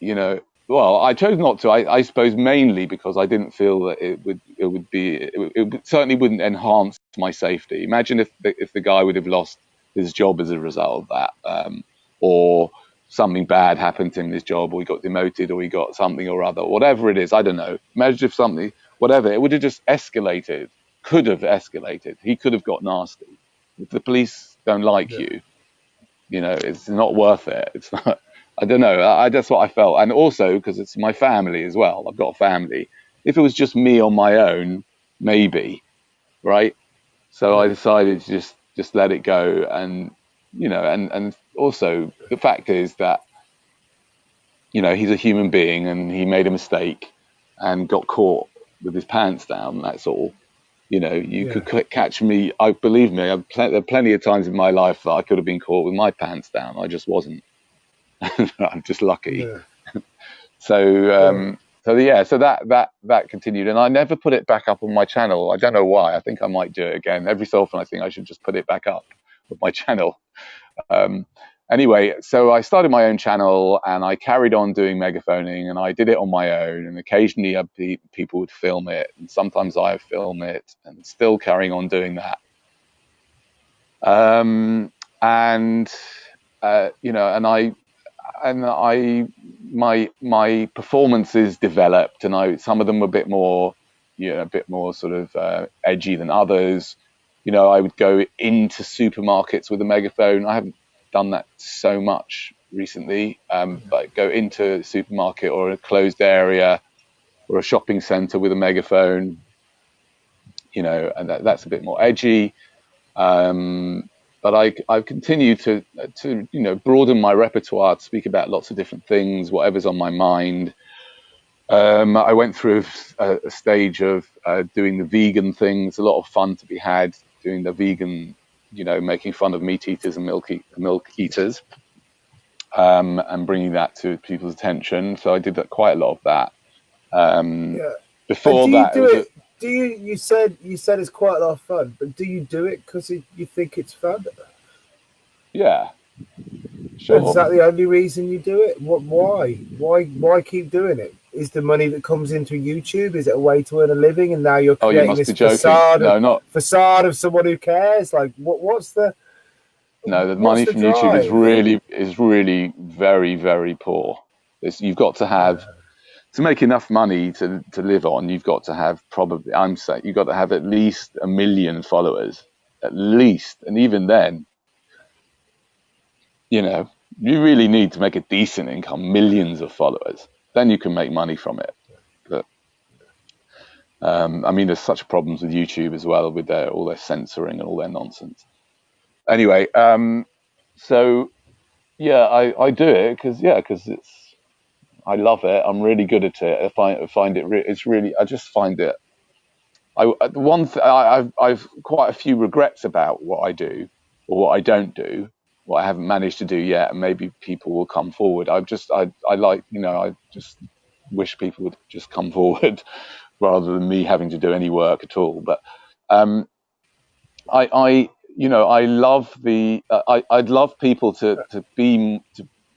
Speaker 2: well, I chose not to. I suppose mainly because I didn't feel that it certainly wouldn't enhance my safety. Imagine if the guy would have lost his job as a result of that, or something bad happened to him in his job, or he got demoted, or he got something or other, whatever it is. I don't know. Imagine if something, whatever, it would have just escalated. Could have escalated. He could have got nasty. If the police don't like
Speaker 1: Yeah.
Speaker 2: you, it's not worth it. It's not. I don't know. That's what I felt, and also because it's my family as well. I've got a family. If it was just me on my own, maybe, right? So I decided to just let it go, and and also the fact is that he's a human being, and he made a mistake, and got caught with his pants down. That's all. You
Speaker 1: Yeah.
Speaker 2: could catch me. I believe me. There are plenty of times in my life that I could have been caught with my pants down. I just wasn't. I'm just lucky.
Speaker 1: Yeah.
Speaker 2: So
Speaker 1: Yeah.
Speaker 2: so that continued, and I never put it back up on my channel. I don't know why. I think I might do it again every so often. I think I should just put it back up on my channel. Um, anyway, so I started my own channel, and I carried on doing megaphoning, and I did it on my own. And occasionally, people would film it, and sometimes I would film it, and still carrying on doing that. And my performances developed, and some of them were a bit more sort of edgy than others. I would go into supermarkets with a megaphone. I haven't done that so much recently, but go into a supermarket or a closed area or a shopping center with a megaphone, and that's a bit more edgy. But I've continued to broaden my repertoire, to speak about lots of different things, whatever's on my mind. I went through a stage of doing the vegan things. A lot of fun to be had doing the vegan, making fun of meat eaters and milk eaters, and bringing that to people's attention. So I did quite a lot of that.
Speaker 1: Yeah. And
Speaker 2: Before
Speaker 1: do you
Speaker 2: that, it
Speaker 1: do
Speaker 2: was
Speaker 1: it? Do you? You said it's quite a lot of fun, but do you do it because you think it's fun?
Speaker 2: yeah,
Speaker 1: And is
Speaker 2: sure.
Speaker 1: that the only reason you do it? What? Why? Why keep doing it? Is the money that comes into YouTube? Is it a way to earn a living? And now you're
Speaker 2: Oh, you
Speaker 1: creating
Speaker 2: must
Speaker 1: this
Speaker 2: be joking. No, not.
Speaker 1: facade of someone who cares. Like, what's the
Speaker 2: No, the
Speaker 1: what's
Speaker 2: money
Speaker 1: the
Speaker 2: from YouTube
Speaker 1: drive?
Speaker 2: is really very, very poor. You've got to have, to make enough money to live on. You've got to have, probably, I'm saying, you've got to have at least 1 million followers, at least. And even then, you really need to make a decent income, millions of followers. Then you can make money from it. But I mean, there's such problems with YouTube as well, with all their censoring and all their nonsense. Anyway, so yeah, I do it because I love it. I'm really good at it. I find it. It's really. I just find it. I've quite a few regrets about what I do or what I don't do, what I haven't managed to do yet, and maybe people will come forward. I like, I just wish people would just come forward rather than me having to do any work at all. But um, I love I'd love people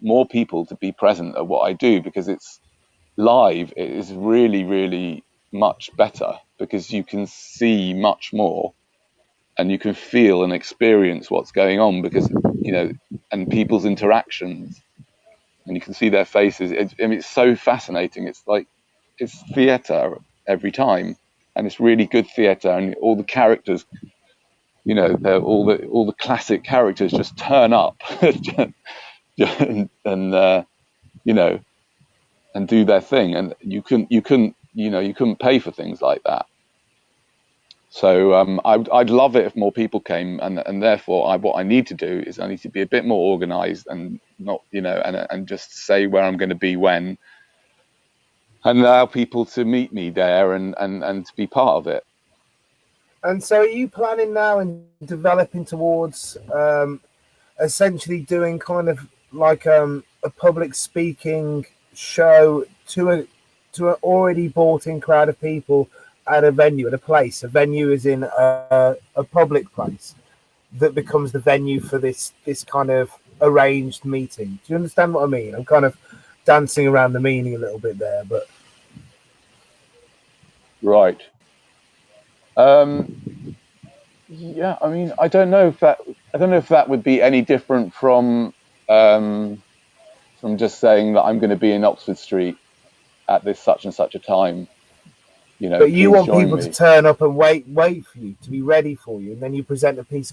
Speaker 2: more people to be present at what I do, because it's live. It is really, really much better, because you can see much more and you can feel and experience what's going on, because, and people's interactions, and you can see their faces. It's so fascinating. It's like, it's theatre every time, and it's really good theatre, and all the characters, all the classic characters just turn up and and do their thing, and you couldn't pay for things like that. So I'd love it if more people came, and therefore what I need to do is I need to be a bit more organised and not, and just say where I'm going to be when, and allow people to meet me there and to be part of it.
Speaker 1: And so, are you planning now and developing towards essentially doing kind of like a public speaking show to an already bought in crowd of people at a venue, at a place? A venue is in a public place that becomes the venue for this kind of arranged meeting. Do you understand what I mean? I'm kind of dancing around the meaning a little bit there, but
Speaker 2: right. Yeah, I mean, I don't know if that would be any different from just saying that I'm going to be in Oxford Street at this such and such a time.
Speaker 1: But you
Speaker 2: please
Speaker 1: want
Speaker 2: join
Speaker 1: people
Speaker 2: me.
Speaker 1: to turn up and wait for you, to be ready for you, and then you present a piece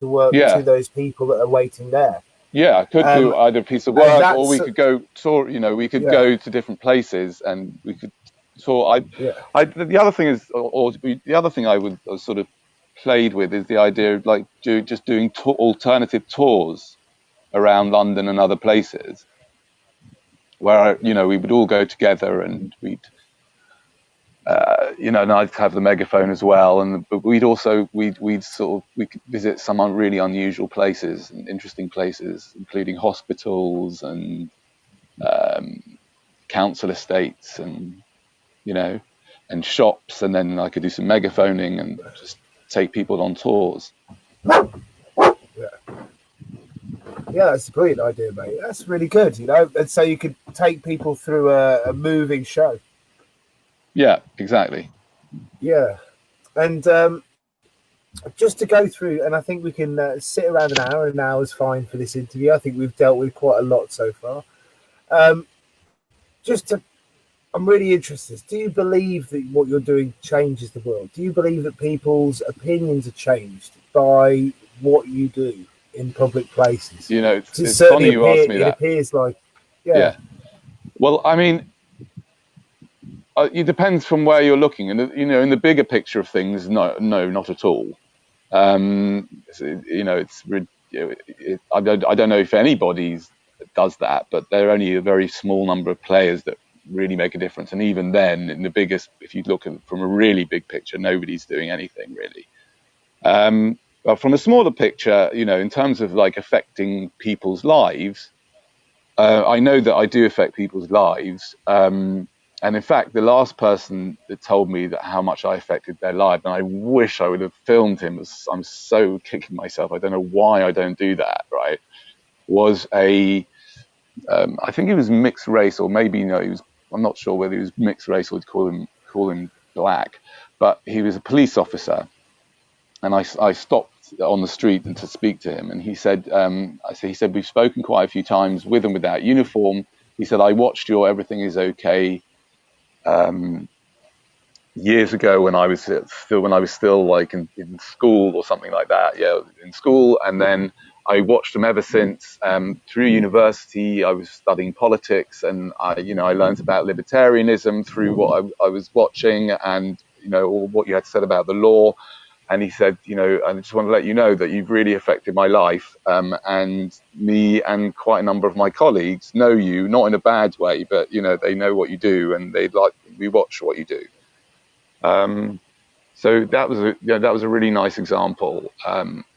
Speaker 1: of work to those people that are waiting there.
Speaker 2: Yeah, I could do either a piece of work, or we could go tour. We could go to different places, and we could tour. The other thing is, or the other thing I sort of played with is the idea of like just doing alternative tours around London and other places, where we would all go together and we'd. And I'd have the megaphone as well, but we could visit some really unusual places and interesting places, including hospitals and council estates and and shops, and then I could do some megaphoning and just take people on tours.
Speaker 1: Yeah, that's a brilliant idea, mate. That's really good, and so you could take people through a moving show.
Speaker 2: Yeah, exactly.
Speaker 1: Yeah, and just to go through, and I think we can sit around an hour. An hour is fine for this interview. I think we've dealt with quite a lot so far. I'm really interested. Do you believe that what you're doing changes the world? Do you believe that people's opinions are changed by what you do in public places?
Speaker 2: It's funny you ask me that.
Speaker 1: It appears like,
Speaker 2: yeah. Well, I mean, it depends from where you're looking, and in the bigger picture of things, no, not at all. I don't know if anybody does that, but there are only a very small number of players that really make a difference, and even then, if you look from a really big picture, nobody's doing anything really. But from a smaller picture, in terms of like affecting people's lives, I know that I do affect people's lives. And in fact, the last person that told me that how much I affected their life, and I wish I would have filmed him, I'm so kicking myself. I don't know why I don't do that, right? Was I think he was mixed race, or maybe I'm not sure whether he was mixed race or call him black, but he was a police officer. And I stopped on the street and to speak to him, and he said, he said, we've spoken quite a few times with and without uniform. He said, I watched your Everything Is Okay years ago when I was still like in school or something like that. Yeah, in school, and then I watched them ever since. Through university, I was studying politics, and I learned about libertarianism through what I was watching, and or what you had said about the law. And he said, I just want to let you know that you've really affected my life, and me and quite a number of my colleagues know you, not in a bad way, but they know what you do, and we watch what you do. So that was a really nice example.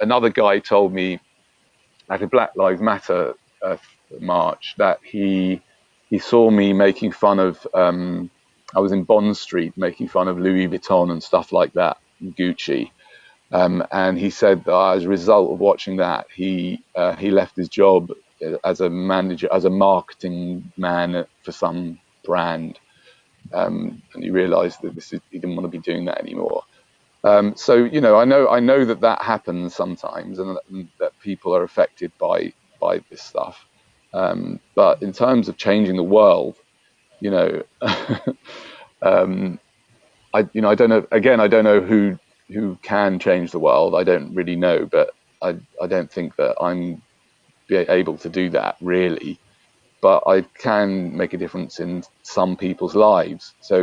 Speaker 2: Another guy told me at a Black Lives Matter march that he saw me making fun of. I was in Bond Street making fun of Louis Vuitton and stuff like that, Gucci. And he said that as a result of watching that, he left his job as a manager, as a marketing man for some brand, and he realised that he didn't want to be doing that anymore. So I know that happens sometimes, and that people are affected by this stuff. But in terms of changing the world, I don't know. Again, I don't know who can change the world. I don't really know, but I don't think that I'm able to do that really. But I can make a difference in some people's lives. So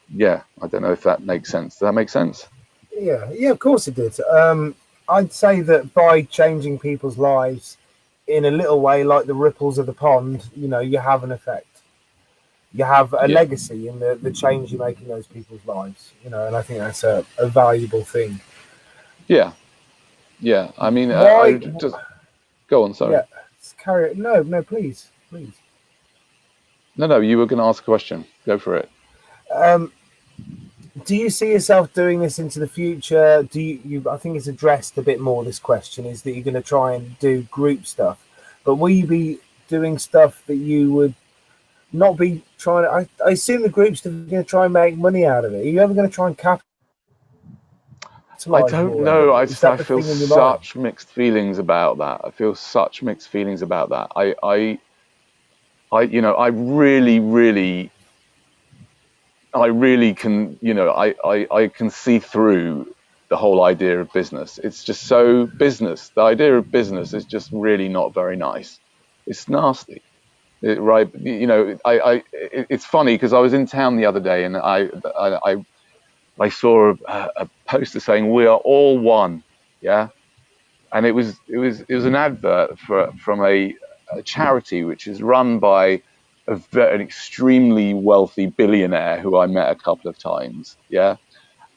Speaker 2: yeah, I don't know if that makes sense. Does that make sense?
Speaker 1: Yeah, yeah, of course it did. I'd say that by changing people's lives in a little way, like the ripples of the pond, you have an effect. You have a
Speaker 2: Yeah,
Speaker 1: legacy in the change you make in those people's lives, and I think that's a valuable thing.
Speaker 2: yeah, yeah. I mean, I
Speaker 1: Why?
Speaker 2: just go on. Sorry.
Speaker 1: Yeah, carry it. No, no, please, please.
Speaker 2: No, you were going to ask a question. Go for it.
Speaker 1: Um, do you see yourself doing this into the future? Do you? I think it's addressed a bit more. This question is that you're going to try and do group stuff, but will you be doing stuff that you would not be trying to? I assume the group stuff are going to try and make money out of it. Are you ever going to try and
Speaker 2: I
Speaker 1: capitalize
Speaker 2: don't
Speaker 1: more on
Speaker 2: know.
Speaker 1: it?
Speaker 2: I
Speaker 1: Is
Speaker 2: just
Speaker 1: that
Speaker 2: I
Speaker 1: the
Speaker 2: feel
Speaker 1: thing in your mind?
Speaker 2: such mixed feelings about that. I feel such mixed feelings about that. I really can, I can see through the whole idea of business. It's just so business. The idea of business is just really not very nice. It's nasty, right? It's funny because I was in town the other day and I saw a poster saying we are all one. Yeah. And it was an advert from a charity which is run by an extremely wealthy billionaire who I met a couple of times. Yeah.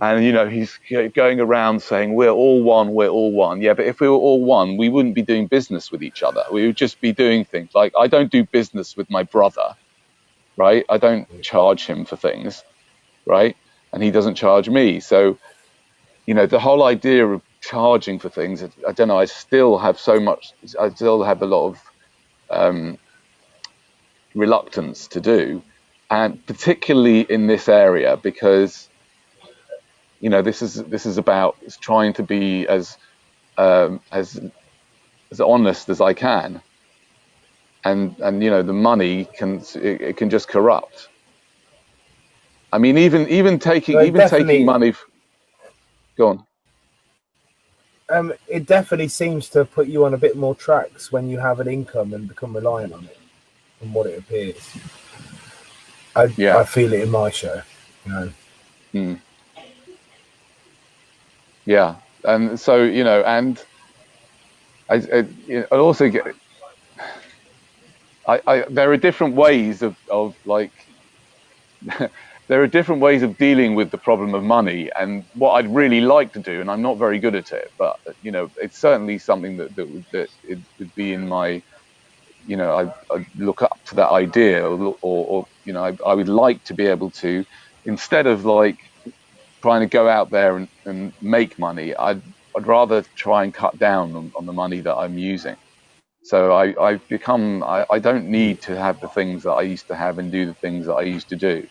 Speaker 2: And he's going around saying we're all one, we're all one. Yeah, but if we were all one, we wouldn't be doing business with each other. We would just be doing things like I don't do business with my brother, right? I don't charge him for things, right? And he doesn't charge me. So the whole idea of charging for things, I don't know. I still have a lot of reluctance to do, and particularly in this area because this is about trying to be um, as as honest as I can, and the money it can just corrupt. I mean, even
Speaker 1: So
Speaker 2: taking even taking money. Go on.
Speaker 1: it definitely seems to put you on a bit more tracks when you have an income and become reliant on it, from what it appears. I
Speaker 2: Yeah.
Speaker 1: feel it in my show. You know.
Speaker 2: Mm, yeah. And so and I also get there are different ways of like there are different ways of dealing with the problem of money, and what I'd really like to do, and I'm not very good at it, but it's certainly something that it would be in my, I look up to that idea, I would like to be able to, instead of like trying to go out there and make money, I'd rather try and cut down on the money that I'm using. So I don't need to have the things that I used to have and do the things that I used to do.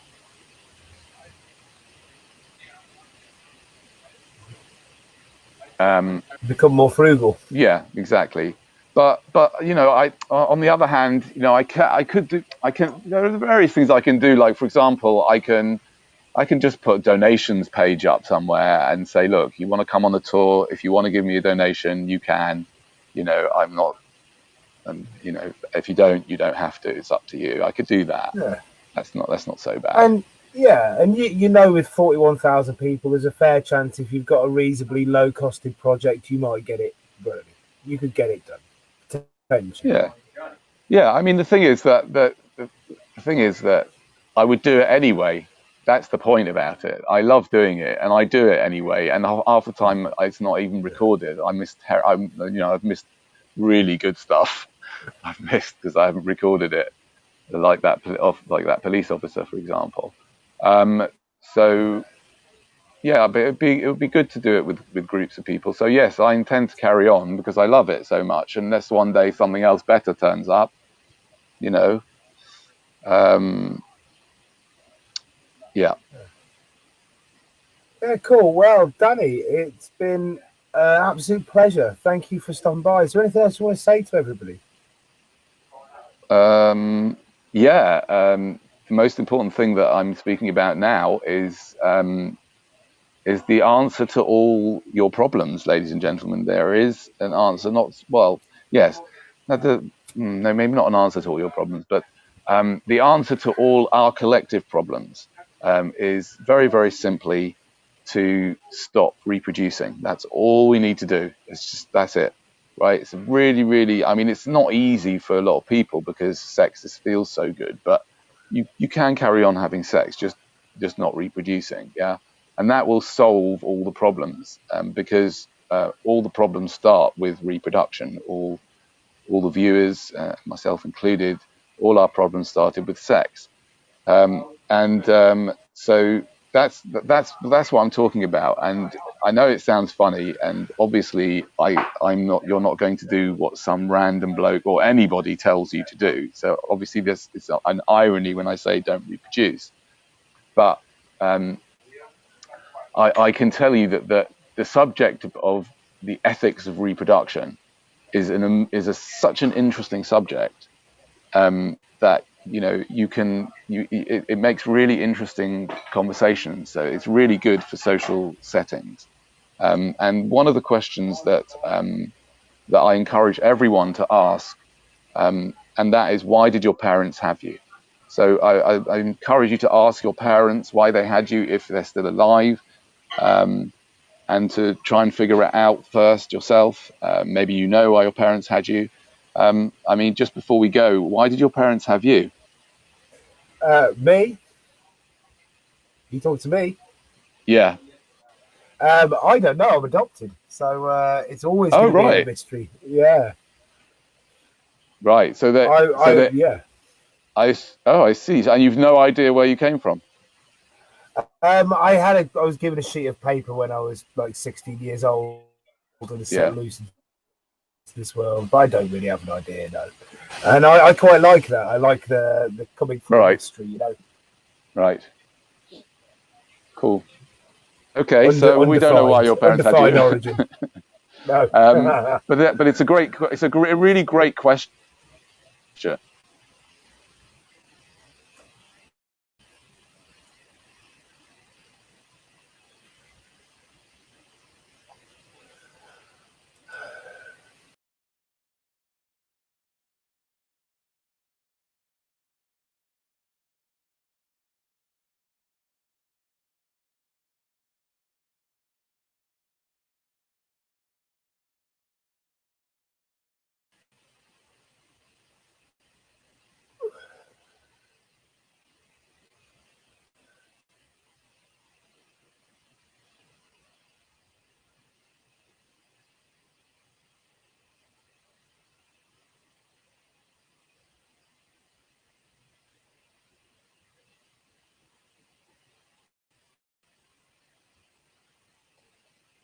Speaker 1: Become more frugal.
Speaker 2: Yeah, exactly. But I on the other hand, I can there are various things I can do. Like for example, I can just put donations page up somewhere and say, look, you want to come on the tour? If you want to give me a donation, you can. I'm not, and if you don't have to. It's up to you. I could do that.
Speaker 1: Yeah,
Speaker 2: That's not so bad.
Speaker 1: and yeah, and with 41,000 people, there's a fair chance if you've got a reasonably low costed project, you might get it running. You could get it done potentially.
Speaker 2: Yeah, yeah. I mean, the thing is that I would do it anyway. That's the point about it. I love doing it, and I do it anyway. And half the time, it's not even recorded. I've missed really good stuff. I've missed because I haven't recorded it, like that police officer, for example. Um, so yeah, but it would be good to do it with groups of people. So yes, I intend to carry on because I love it so much. Unless one day something else better turns up, you know. Um, yeah.
Speaker 1: Yeah, cool. Well, Danny, it's been an absolute pleasure. Thank you for stopping by. Is there anything else you want to say to everybody?
Speaker 2: Yeah. The most important thing that I'm speaking about now is the answer to all your problems, ladies and gentlemen. There is an answer, not well, yes, no, maybe not an answer to all your problems, but the answer to all our collective problems. is very, very simply to stop reproducing. That's all we need to do. That's it, right? It's really, really, I mean, it's not easy for a lot of people because sex feels so good, but you can carry on having sex, just not reproducing, yeah? And that will solve all the problems, because all the problems start with reproduction. All the viewers, myself included, all our problems started with sex. So that's what I'm talking about. And I know it sounds funny, and obviously I'm not. You're not going to do what some random bloke or anybody tells you to do. So obviously there's an irony when I say don't reproduce. But I can tell you that the subject of the ethics of reproduction is such an interesting subject, that it makes really interesting conversations. So it's really good for social settings. And one of the questions that I encourage everyone to ask, and that is, why did your parents have you? So I encourage you to ask your parents why they had you if they're still alive, and to try and figure it out first yourself. Maybe you know why your parents had you. I mean, just before we go, why did your parents have you?
Speaker 1: Me? You talk to me?
Speaker 2: Yeah.
Speaker 1: I don't know. I'm adopted, so it's always
Speaker 2: Oh,
Speaker 1: going to be a
Speaker 2: right.
Speaker 1: mystery. Yeah.
Speaker 2: Right. So
Speaker 1: Yeah.
Speaker 2: I see. And you've no idea where you came from.
Speaker 1: I was given a sheet of paper when I was like 16 years old and was
Speaker 2: Yeah.
Speaker 1: set loose into this world, but I don't really have an idea, no. And I quite like that. I like the coming from a mystery, you know.
Speaker 2: Right. Cool. Okay, so we don't know why your parents had you.
Speaker 1: Origin. No.
Speaker 2: But it's a really great question.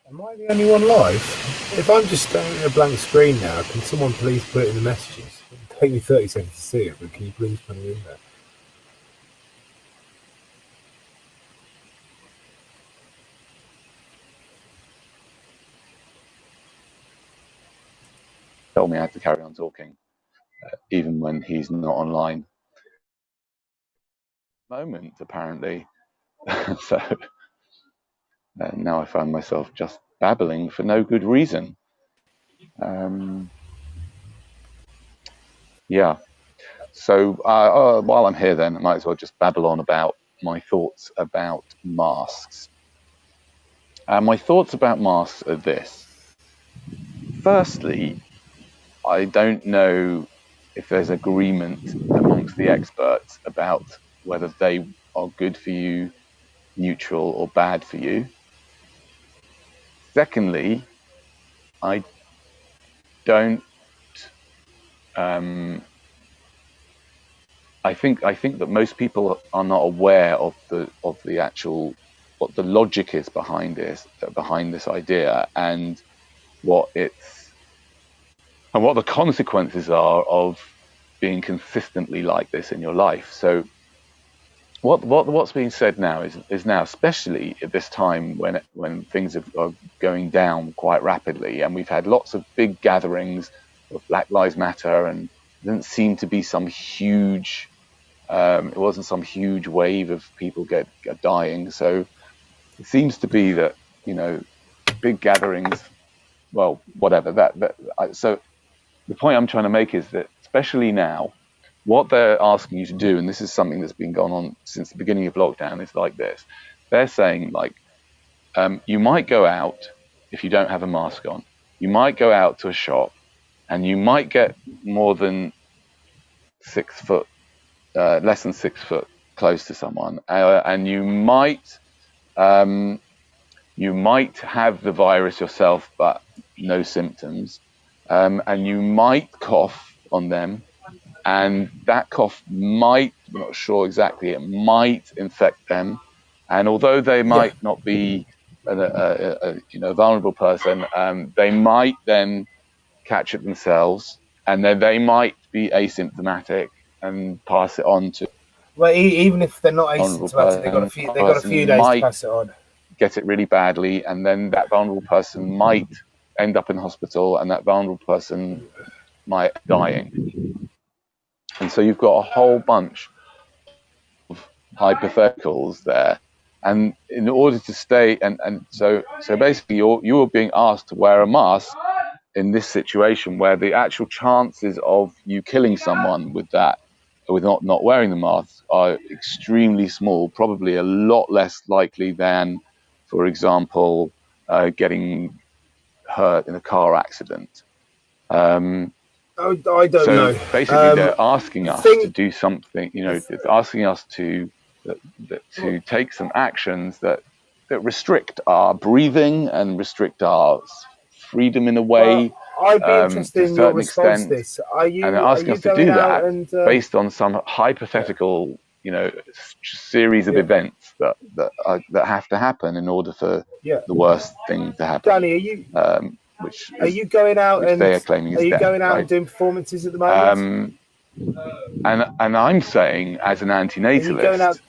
Speaker 1: Am I the only one live? If I'm just staring at a blank screen now, can someone please put it in the messages? It'll take me 30 seconds to see it, but can you please put it in there?
Speaker 2: Told me I had to carry on talking, even when he's not online. Moment, apparently. So now I find myself just babbling for no good reason. Yeah. So while I'm here, then I might as well just babble on about my thoughts about masks. My thoughts about masks are this. Firstly, I don't know if there's agreement amongst the experts about whether they are good for you, neutral, or bad for you. Secondly, I don't. I think that most people are not aware of the actual what the logic is behind this idea, and what the consequences are of being consistently like this in your life. So what's being said now is now, especially at this time when things are going down quite rapidly, and we've had lots of big gatherings of Black Lives Matter, and there doesn't seem to be some huge it wasn't some huge wave of people dying. So it seems to be that, big gatherings, well, whatever. So the point I'm trying to make is that, especially now, what they're asking you to do, and this is something that's been going on since the beginning of lockdown, is like this. They're saying, like, you might go out if you don't have a mask on. You might go out to a shop and you might get more than 6 foot, less than 6 foot close to someone, and you might have the virus yourself, but no symptoms, and you might cough on them, and that cough might, we're not sure exactly, it might infect them, and although they might not be a vulnerable person, they might then catch it themselves, and then they might be asymptomatic and pass it on to.
Speaker 1: Well, even if they're not asymptomatic, they got a few days to pass it on.
Speaker 2: Get it really badly, and then that vulnerable person might end up in hospital, and that vulnerable person might dying. And so you've got a whole bunch of hypotheticals there. And in order to stay, and so basically you're being asked to wear a mask in this situation where the actual chances of you killing someone with not wearing the mask are extremely small, probably a lot less likely than, for example, getting hurt in a car accident.
Speaker 1: I don't know.
Speaker 2: Basically, they're asking us to do something. It's asking us to take some actions that restrict our breathing and restrict our freedom in a way.
Speaker 1: I'd be interested in your response to this.
Speaker 2: And they're asking us to do that based on some hypothetical, series of events that have to happen in order for the worst thing to happen.
Speaker 1: Danny, are you going out and
Speaker 2: they are claiming is death, right?
Speaker 1: and doing performances at the moment?
Speaker 2: And I'm saying, as an antinatalist,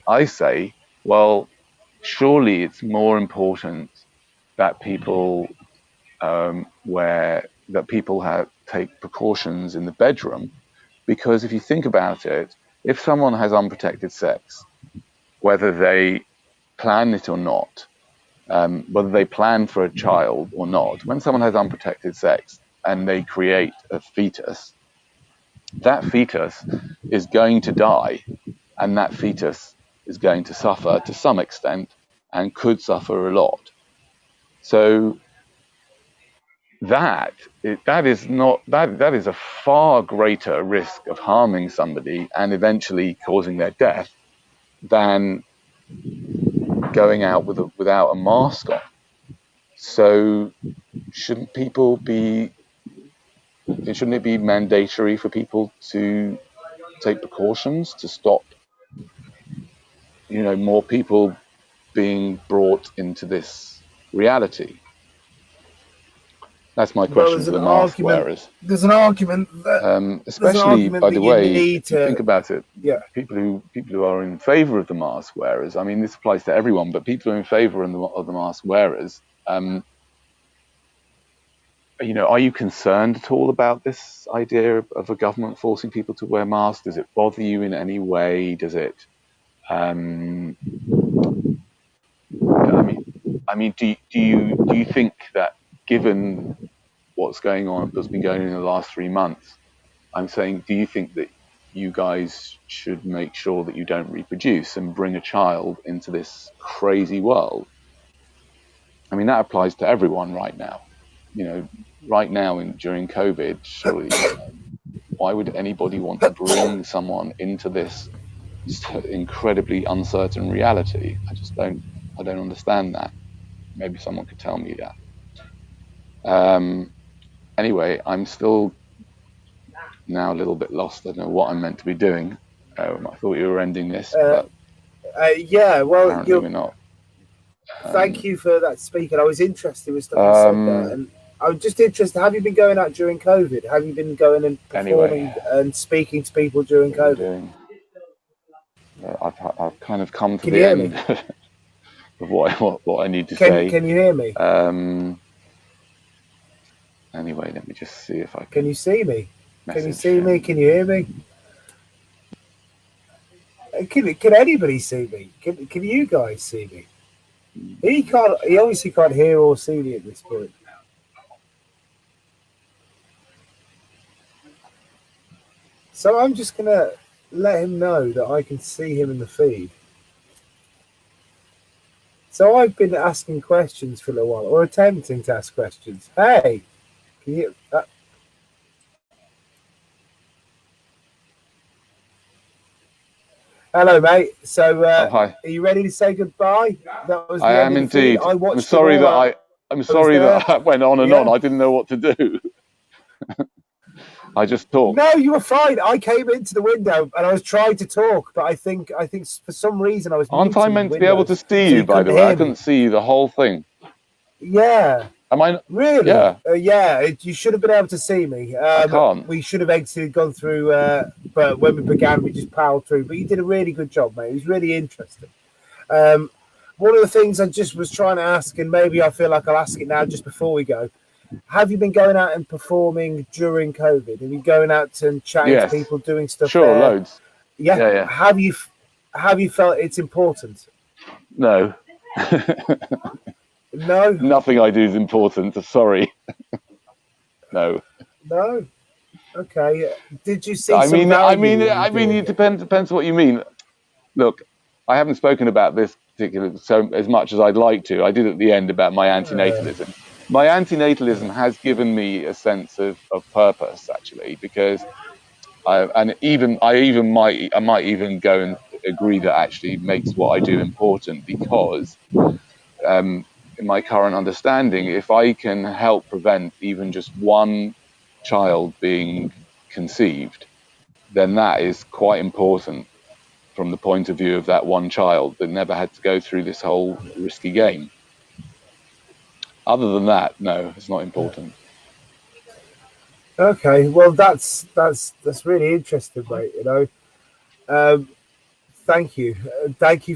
Speaker 2: I say, well, surely it's more important that people take precautions in the bedroom, because if you think about it, if someone has unprotected sex, whether they plan it or not, whether they plan for a child or not, when someone has unprotected sex and they create a fetus, that fetus is going to die, and that fetus is going to suffer to some extent and could suffer a lot. So that is a far greater risk of harming somebody and eventually causing their death than going out without a mask on. So shouldn't it be mandatory for people to take precautions to stop, more people being brought into this reality? That's my question to the mask wearers.
Speaker 1: There's an argument that,
Speaker 2: especially, by the way, if you think about it, people who are in favour of the mask wearers. I mean, this applies to everyone, but people who are in favour of the mask wearers. Are you concerned at all about this idea of a government forcing people to wear masks? Does it bother you in any way? Does it? Do you think that, given what's going on, that's been going on in the last 3 months, I'm saying, do you think that you guys should make sure that you don't reproduce and bring a child into this crazy world? I mean, that applies to everyone right now. Right now during COVID, surely, why would anybody want to bring someone into this incredibly uncertain reality? I don't understand that. Maybe someone could tell me that. Anyway, I'm still now a little bit lost. I don't know what I'm meant to be doing. I thought you were ending this, but
Speaker 1: well,
Speaker 2: apparently we're not.
Speaker 1: Thank you for that speaking. I was interested with stuff you said there, and I was just interested. Have you been going out during COVID? Have you been going and performing and speaking to people during COVID?
Speaker 2: I've kind of come to the end of what I need to say.
Speaker 1: Can you hear me?
Speaker 2: Anyway, let me just see if I can.
Speaker 1: Can you see me? Can you see me? Can you hear me? Can anybody see me? Can you guys see me? He obviously can't hear or see me at this point. So I'm just going to let him know that I can see him in the feed. So I've been asking questions for a little while, or attempting to ask questions. Hey, can you... Hello, mate. So
Speaker 2: hi.
Speaker 1: are you ready to say goodbye? That was the
Speaker 2: I
Speaker 1: end
Speaker 2: am
Speaker 1: of the feed.
Speaker 2: indeed.
Speaker 1: I
Speaker 2: I'm
Speaker 1: watched it
Speaker 2: sorry
Speaker 1: all.
Speaker 2: that I'm sorry that I went on and on. I didn't know what to do. I just talked.
Speaker 1: No, you were fine. I came into the window and I was trying to talk, but I think for some reason I was
Speaker 2: Aren't I
Speaker 1: muting
Speaker 2: meant
Speaker 1: the
Speaker 2: to be able to
Speaker 1: windows,
Speaker 2: see
Speaker 1: so
Speaker 2: you,
Speaker 1: you
Speaker 2: by the
Speaker 1: couldn't
Speaker 2: way? I
Speaker 1: hear me.
Speaker 2: couldn't see the whole thing.
Speaker 1: Yeah.
Speaker 2: Am I?
Speaker 1: Really?
Speaker 2: Yeah.
Speaker 1: You should have been able to see me.
Speaker 2: I can't.
Speaker 1: We should have exited, gone through, but when we began, we just powered through. But you did a really good job, mate. It was really interesting. One of the things I just was trying to ask, and maybe I feel like I'll ask it now just before we go. Have you been going out and performing during COVID? Have you going out and chatting to people, doing stuff
Speaker 2: sure,
Speaker 1: there?
Speaker 2: loads.
Speaker 1: Yeah.
Speaker 2: Yeah.
Speaker 1: Have you felt it's important?
Speaker 2: No.
Speaker 1: No.
Speaker 2: Nothing I do is important. Sorry. No.
Speaker 1: No. Okay. Did you see
Speaker 2: I
Speaker 1: some
Speaker 2: mean,
Speaker 1: value in doing
Speaker 2: it depends what you mean. Look, I haven't spoken about this particular as much as I'd like to. I did at the end about my antinatalism. My antinatalism has given me a sense of purpose, actually, because I might even go and agree that actually makes what I do important, because in my current understanding, if I can help prevent even just one child being conceived, then that is quite important from the point of view of that one child that never had to go through this whole risky game. Other than that, no, it's not important.
Speaker 1: Okay, well that's really interesting, mate. You know, thank you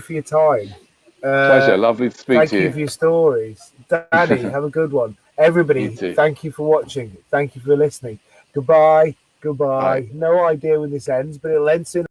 Speaker 1: for your time.
Speaker 2: Pleasure, lovely to speak
Speaker 1: Thank
Speaker 2: to
Speaker 1: you
Speaker 2: you.
Speaker 1: for your stories, Danny. Have a good one, everybody. Thank you for watching. Thank you for listening. Goodbye. Goodbye.
Speaker 2: Bye.
Speaker 1: No idea when this ends, but it'll end soon.